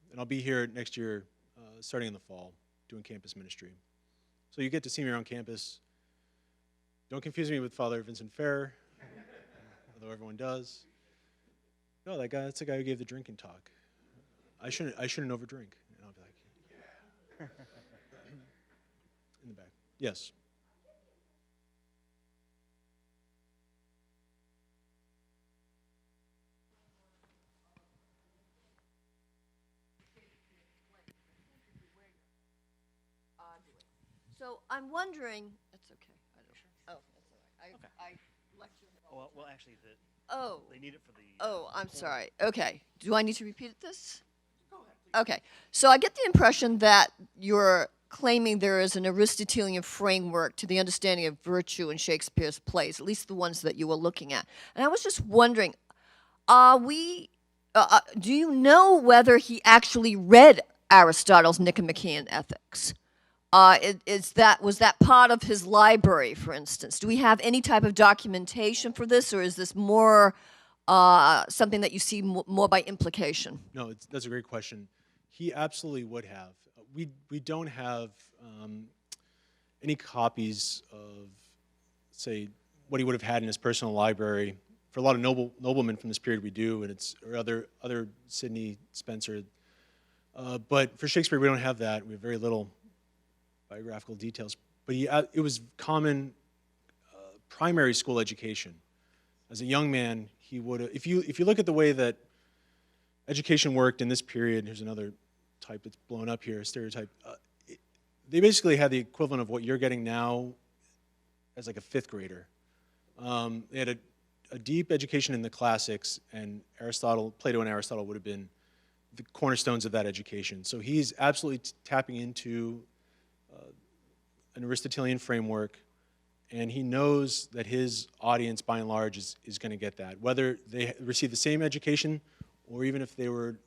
And I'll be here next year, starting in the fall, doing campus ministry. So you get to see me around campus. Don't confuse me with Father Vincent Fair, although everyone does. No, that's the guy who gave the drinking talk. I shouldn't overdrink. And I'll be like, yeah. In the back. Yes.
So I'm wondering. That's okay. I don't. Oh, that's all right.
Okay.
I lecture.
Well, actually,
Oh.
they need it for the.
Oh, I'm sorry. Okay. Do I need to repeat this? Go ahead, please. Okay. So I get the impression that you're claiming there is an Aristotelian framework to the understanding of virtue in Shakespeare's plays, at least the ones that you were looking at. And I was just wondering, do you know whether he actually read Aristotle's Nicomachean Ethics? Was that part of his library, for instance? Do we have any type of documentation for this, or is this more something that you see more by implication?
No, that's a great question. He absolutely would have. We don't have any copies of, say, what he would have had in his personal library for a lot of noblemen from this period, we do, and or other Sidney Spencer. But for Shakespeare, we don't have that. We have very little biographical details. But it was common primary school education. As a young man, he would have. If you look at the way that education worked in this period, here's another type that's blown up here, a stereotype. They basically had the equivalent of what you're getting now as like a fifth grader. They had a deep education in the classics, and Plato and Aristotle would have been the cornerstones of that education. So he's absolutely tapping into an Aristotelian framework, and he knows that his audience, by and large, is going to get that. Whether they receive the same education, or even if they were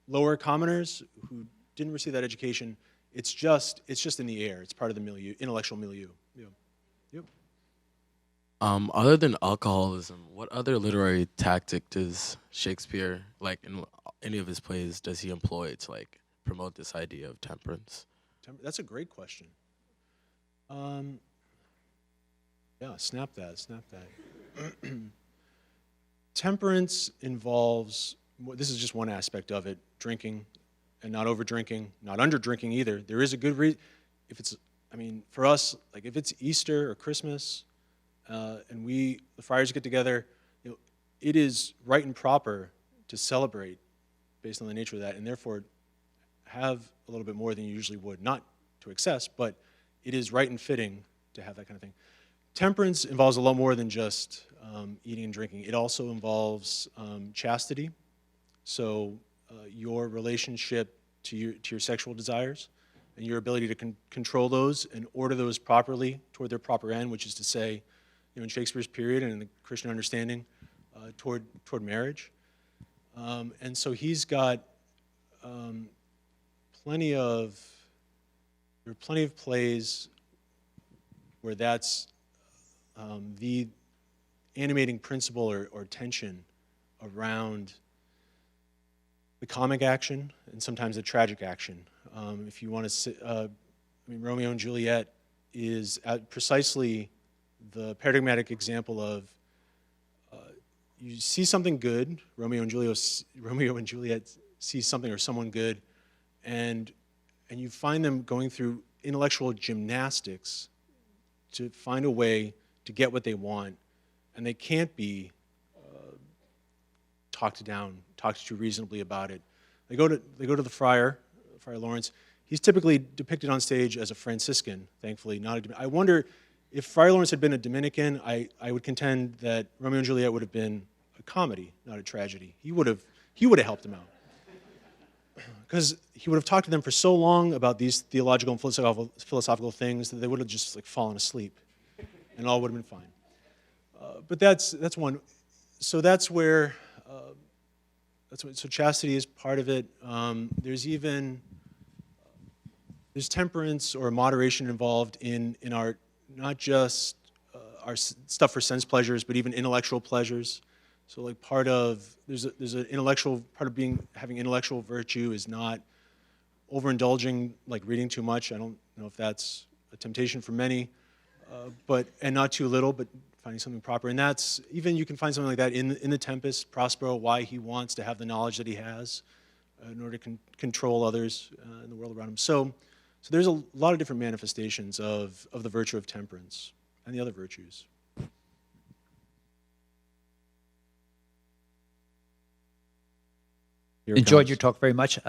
lower commoners who didn't receive that education, it's just in the air. It's part of the milieu, intellectual milieu. Yeah. Yep.
Other than alcoholism, what other literary tactic does Shakespeare, like in any of his plays, does he employ to like promote this idea of temperance?
That's a great question. Yeah, snap that. Temperance involves, this is just one aspect of it, drinking and not over drinking, not under drinking either. There is a good reason. For us, like if it's Easter or Christmas, and the friars get together, it is right and proper to celebrate based on the nature of that, and therefore have a little bit more than you usually would. Not to excess, but it is right and fitting to have that kind of thing. Temperance involves a lot more than just eating and drinking. It also involves chastity, so your relationship to your sexual desires and your ability to control those and order those properly toward their proper end, which is to say, in Shakespeare's period and in the Christian understanding, toward marriage. And so he's got plenty of plays where that's the animating principle or tension around the comic action and sometimes the tragic action. If you want to, Romeo and Juliet is precisely the paradigmatic example of you see something good, Romeo and Juliet see something or someone good, and you find them going through intellectual gymnastics to find a way to get what they want, and they can't be talked to reasonably about it. They go to the Friar Lawrence. He's typically depicted on stage as a Franciscan, thankfully, not a Dominican. I wonder if Friar Lawrence had been a Dominican, I would contend that Romeo and Juliet would have been a comedy, not a tragedy. He would have helped them out. Because he would have talked to them for so long about these theological and philosophical things that they would have just like fallen asleep, and all would have been fine. But that's one. So that's where so chastity is part of it. There's temperance or moderation involved in art, not just our stuff for sense pleasures, but even intellectual pleasures. So like there's an intellectual part of having intellectual virtue is not overindulging, like reading too much. I don't know if that's a temptation for many, and not too little, but finding something proper. And that's, even you can find something like that in The Tempest, Prospero, why he wants to have the knowledge that he has in order to control others in the world around him. So there's a lot of different manifestations of the virtue of temperance and the other virtues.
Enjoyed your talk very much.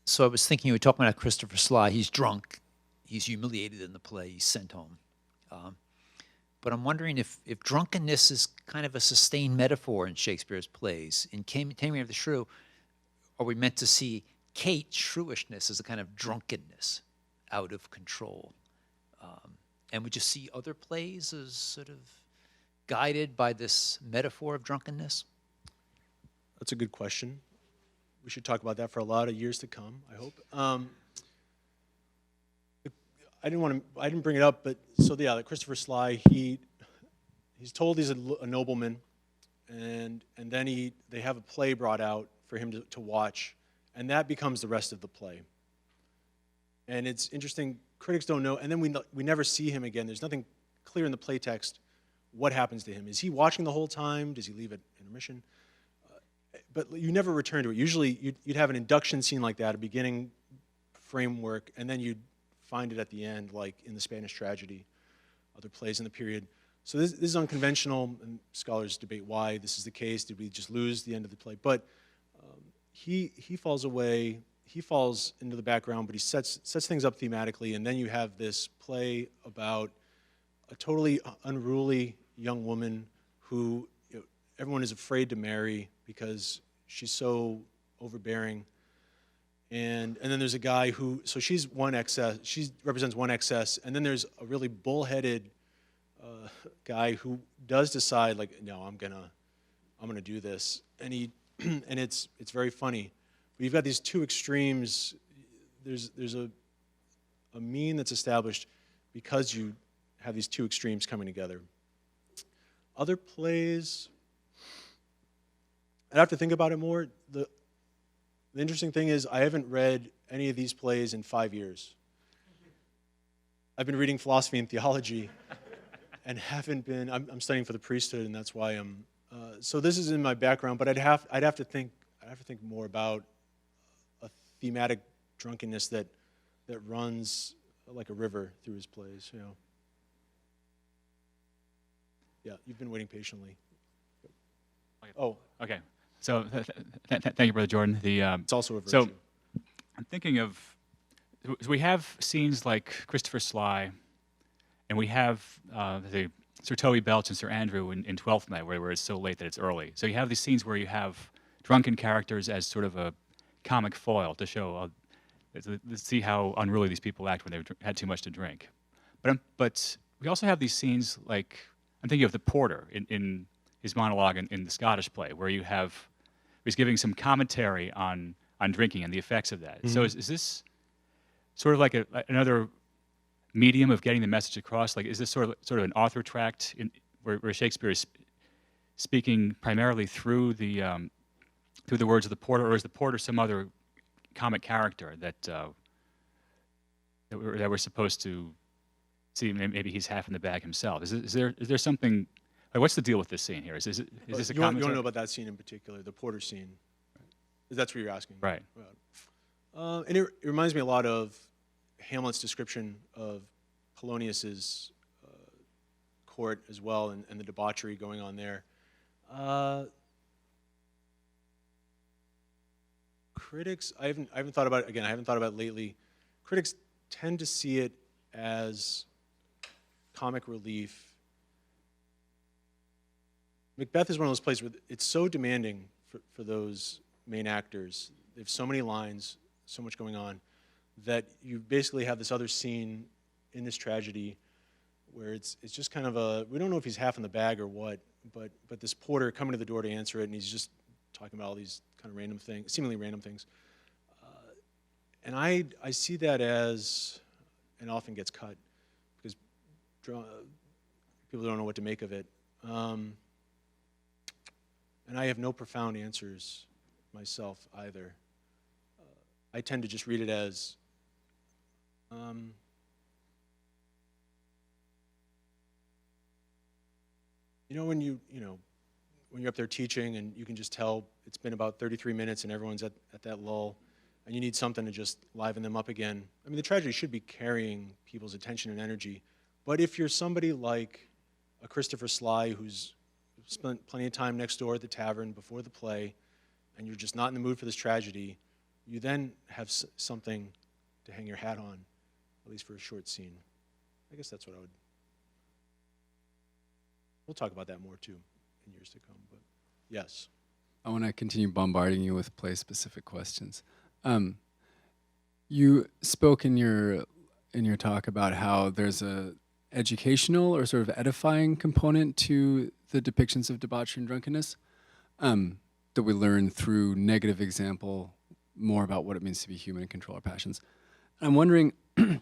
So I was thinking, you were talking about Christopher Sly. He's drunk. He's humiliated in the play. He's sent home. But I'm wondering if drunkenness is kind of a sustained metaphor in Shakespeare's plays. In Taming of the Shrew, are we meant to see Kate's shrewishness as a kind of drunkenness, out of control? And we just see other plays as sort of guided by this metaphor of drunkenness?
That's a good question. We should talk about that for a lot of years to come, I hope. I didn't bring it up, but so yeah, like Christopher Sly, he's told he's a nobleman, and then they have a play brought out for him to watch, and that becomes the rest of the play. And it's interesting, critics don't know, and then we never see him again. There's nothing clear in the play text what happens to him. Is he watching the whole time? Does he leave at intermission? But you never return to it. Usually you'd have an induction scene like that, a beginning framework, and then you'd find it at the end, like in the Spanish tragedy, other plays in the period. So this is unconventional, and scholars debate why this is the case. Did we just lose the end of the play? But he falls away. He falls into the background, but he sets things up thematically, and then you have this play about a totally unruly young woman who everyone is afraid to marry because she's so overbearing. And then there's a guy who, so she's one excess, she represents one excess, and then there's a really bullheaded guy who does decide, like, no, I'm gonna do this, and and it's very funny. But you've got these two extremes. There's a mean that's established because you have these two extremes coming together. Other plays, I'd have to think about it more. The interesting thing is I haven't read any of these plays in 5 years. I've been reading philosophy and theology and haven't been, I'm studying for the priesthood, and that's why I'm, so this is in my background, but I'd have to think more about a thematic drunkenness that runs like a river through his plays, you know. Yeah, you've been waiting patiently. Oh,
Okay. So thank you, Brother Jordan.
it's also a virtue.
So I'm thinking of, so we have scenes like Christopher Sly, and we have the Sir Toby Belch and Sir Andrew in Twelfth Night, where it's so late that it's early. So you have these scenes where you have drunken characters as sort of a comic foil to show, to see how unruly these people act when they've had too much to drink. But we also have these scenes like, I'm thinking of the porter in his monologue in the Scottish play, where he's giving some commentary on drinking and the effects of that. So is this sort of like another medium of getting the message across? Like, is this sort of an author tract where Shakespeare is speaking primarily through the words of the porter, or is the porter some other comic character that we're supposed to see? Maybe he's half in the bag himself. Is there something? Like, what's the deal with this scene here? Is this a
You want
commentary?
to know about that scene in particular, the porter scene? That's what you're asking.
Right.
About. And it reminds me a lot of Hamlet's description of Polonius's court as well, and the debauchery going on there. Critics, I haven't thought about it. Again, I haven't thought about it lately. Critics tend to see it as comic relief. Macbeth is one of those plays where it's so demanding for those main actors. They have so many lines, so much going on, that you basically have this other scene in this tragedy where it's just kind of we don't know if he's half in the bag or what, but this porter coming to the door to answer it, and he's just talking about all these kind of random things, seemingly random things. And I see that as, and often gets cut, because people don't know what to make of it. And I have no profound answers myself either. I tend to just read it as, when you're up there teaching and you can just tell it's been about 33 minutes and everyone's at that lull, and you need something to just liven them up again. I mean, the tragedy should be carrying people's attention and energy, but if you're somebody like a Christopher Sly who's spent plenty of time next door at the tavern before the play, and you're just not in the mood for this tragedy, you then have something to hang your hat on, at least for a short scene. I guess that's what I would. We'll talk about that more too in years to come, but yes.
I want to continue bombarding you with play-specific questions. You spoke in your talk about how there's a educational or sort of edifying component to the depictions of debauchery and drunkenness, that we learn through negative example more about what it means to be human and control our passions. I'm wondering, in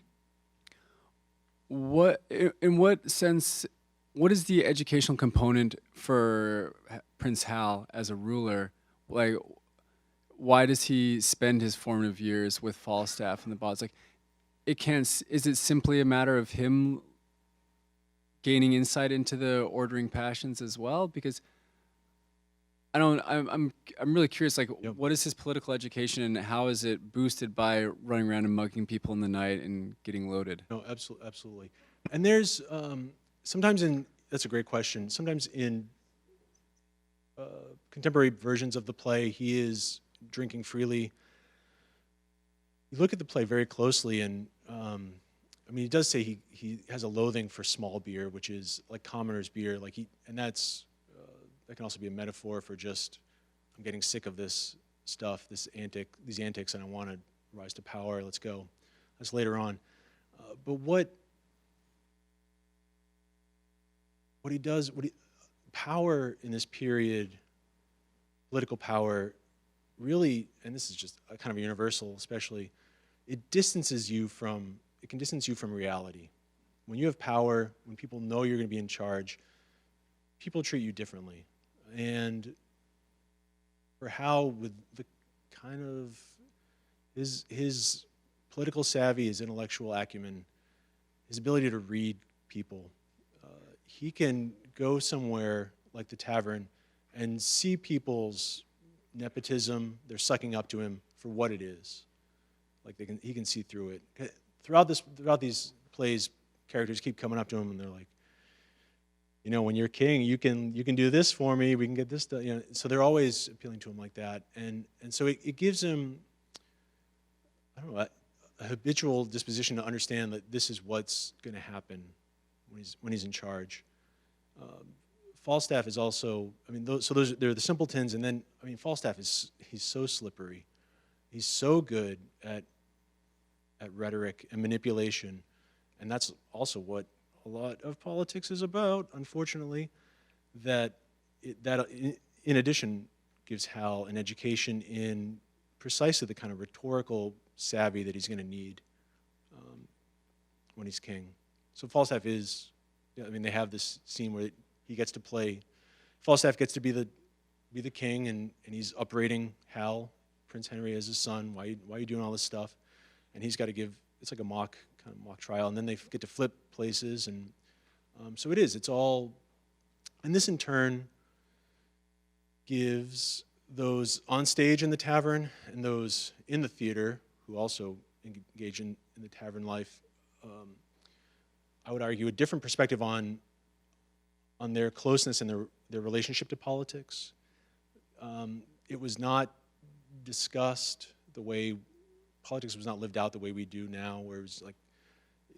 what sense, what is the educational component for Prince Hal as a ruler? Like, why does he spend his formative years with Falstaff and the Bauds? Like, is it simply a matter of him gaining insight into the ordering passions as well? Because I'm really curious, like,
Yep.
what is his political education and how is it boosted by running around and mugging people in the night and getting loaded?
No, absolutely. And there's sometimes that's a great question. Sometimes in contemporary versions of the play, he is drinking freely. You look at the play very closely, and I mean, he does say he has a loathing for small beer, which is like commoner's beer. And that can also be a metaphor for just, I'm getting sick of this stuff, these antics, and I want to rise to power. Let's go. That's later on. But what he does, power in this period, political power, really, and this is just a kind of a universal, especially, it can distance you from reality. When you have power, when people know you're going to be in charge, people treat you differently. And for Hal, with the kind of his political savvy, his intellectual acumen, his ability to read people, he can go somewhere like the Tavern and see people's nepotism, they're sucking up to him for what it is. Like he can see through it. Throughout these plays, characters keep coming up to him and they're like, when you're king, you can do this for me. We can get this done. So they're always appealing to him like that, and so it gives him, I don't know, a habitual disposition to understand that this is what's going to happen when he's in charge. Falstaff is also, I mean, they're the simpletons, and then Falstaff he's so slippery, he's so good at rhetoric and manipulation, and that's also what a lot of politics is about, unfortunately. That in addition gives Hal an education in precisely the kind of rhetorical savvy that he's going to need when he's king. So Falstaff is, they have this scene where he gets to play. Falstaff gets to be the king, and he's upbraiding Hal, Prince Henry, as his son. Why are you doing all this stuff? And he's got to give. It's like a mock trial, and then they get to flip places, and so it's all, and this in turn gives those on stage in the tavern and those in the theater who also engage in the tavern life, I would argue, a different perspective on their closeness and their relationship to politics. It was not discussed the way politics was not lived out the way we do now, where it was like,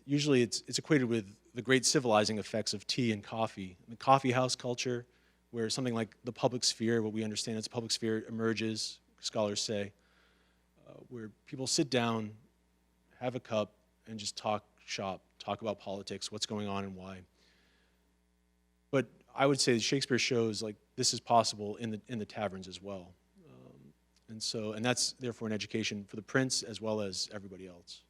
usually it's equated with the great civilizing effects of tea and coffee. The coffee house culture, where something like the public sphere, what we understand as public sphere, emerges, scholars say, where people sit down, have a cup, and just talk shop, talk about politics, what's going on and why. But I would say Shakespeare shows like this is possible in the taverns as well. And that's therefore an education for the prince as well as everybody else.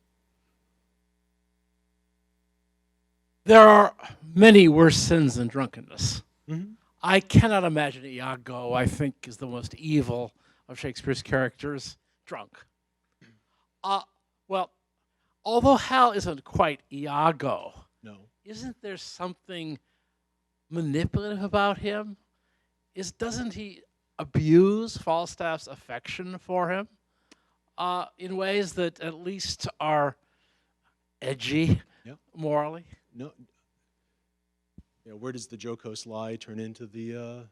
There are many worse sins than drunkenness.
Mm-hmm.
I cannot imagine Iago, I think, is the most evil of Shakespeare's characters, drunk. Well, although Hal isn't quite Iago,
No.
isn't there something manipulative about him? Doesn't he abuse Falstaff's affection for him in ways that at least are edgy,
Yep.
morally?
No. Yeah, where does the jocose lie turn into the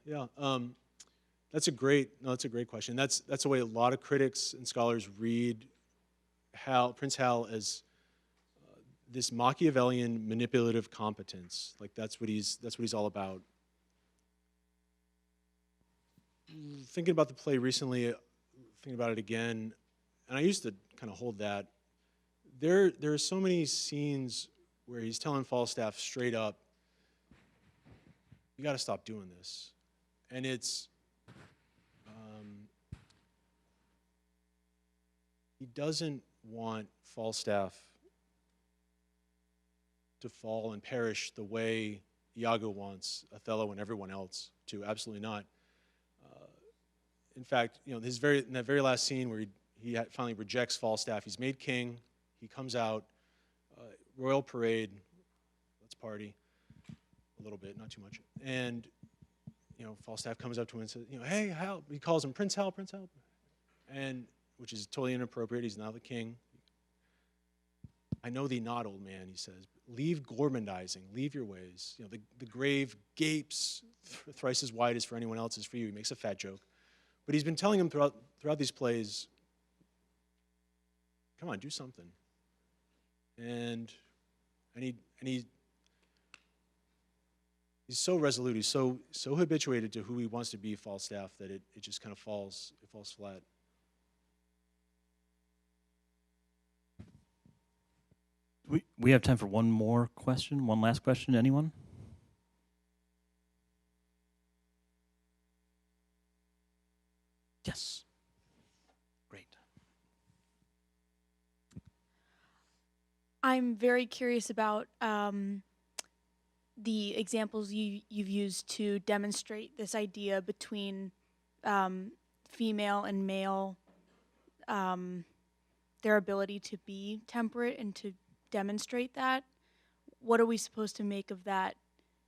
that's a great question. That's the way a lot of critics and scholars read Prince Hal as this Machiavellian manipulative competence. Like that's what he's all about. Thinking about the play recently, thinking about it again, and I used to kind of hold that. There are so many scenes where he's telling Falstaff straight up, you got to stop doing this. And it's, he doesn't want Falstaff to fall and perish the way Iago wants Othello and everyone else to. Absolutely not. In fact, in that very last scene where he finally rejects Falstaff, he's made king, he comes out, royal parade, let's party. a little bit, not too much. And, Falstaff comes up to him and says, hey, Hal. He calls him Prince Hal, Prince Hal. And, which is totally inappropriate. He's now the king. I know thee not, old man, he says. Leave gormandizing, leave your ways. The grave gapes thrice as wide as for anyone else is for you. He makes a fat joke. But he's been telling him throughout these plays, come on, do something. And he's so resolute, he's so habituated to who he wants to be, Falstaff, that it just kind of falls flat.
We have time for one more question, one last question. Anyone? Yes. Great.
I'm very curious about the examples you've used to demonstrate this idea between female and male, their ability to be temperate and to demonstrate that. What are we supposed to make of that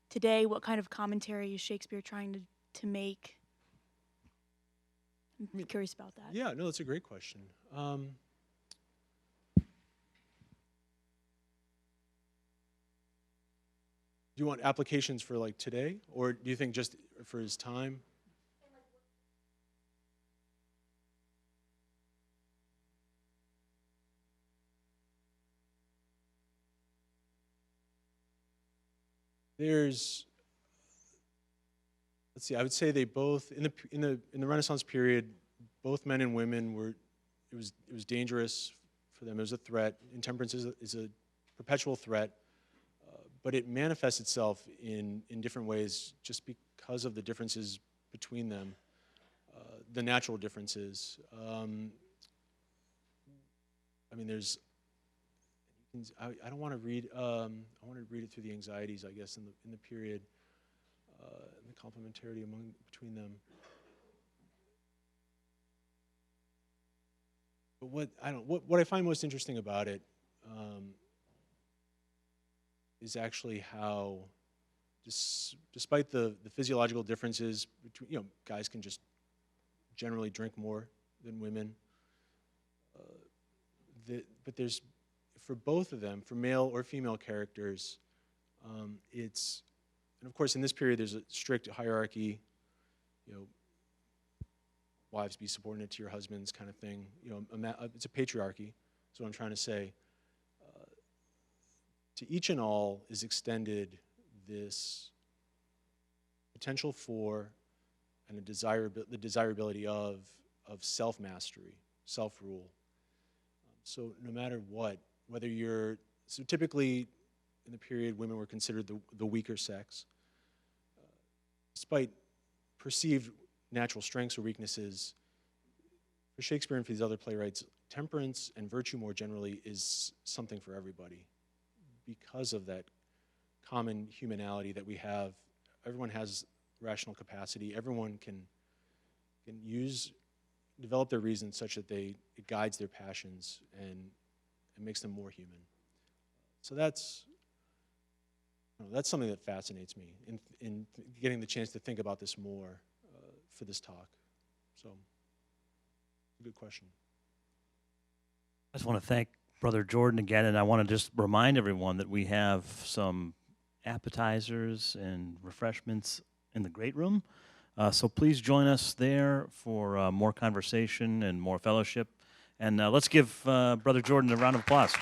today? What kind of commentary is Shakespeare trying to make? I'm curious about that.
Yeah, no, that's a great question. Do you want applications for like today, or do you think just for his time? Let's see, I would say they both in the Renaissance period, both men and women it was dangerous for them. It was a threat. Intemperance is a perpetual threat, but it manifests itself in different ways just because of the differences between them, the natural differences. I don't want to read. I want to read it through the anxieties, I guess, in the period, and the complementarity between them. But what I find most interesting about it is actually how, despite the physiological differences between, guys can just generally drink more than women. But there's, for both of them, for male or female characters, and of course in this period there's a strict hierarchy, wives be subordinate to your husbands kind of thing. It's a patriarchy, that's what I'm trying to say. To each and all is extended this potential for and the desirability of self-mastery, self-rule. So no matter what, so typically in the period women were considered the weaker sex. Despite perceived natural strengths or weaknesses, for Shakespeare and for these other playwrights, temperance and virtue more generally is something for everybody. Because of that common humanality that we have, everyone has rational capacity. Everyone can develop their reason such that it guides their passions and it makes them more human. So that's something that fascinates me in getting the chance to think about this more for this talk. So, good question.
I just want to thank Brother Jordan again, and I want to just remind everyone that we have some appetizers and refreshments in the great room. So please join us there for more conversation and more fellowship. And let's give Brother Jordan a round of applause.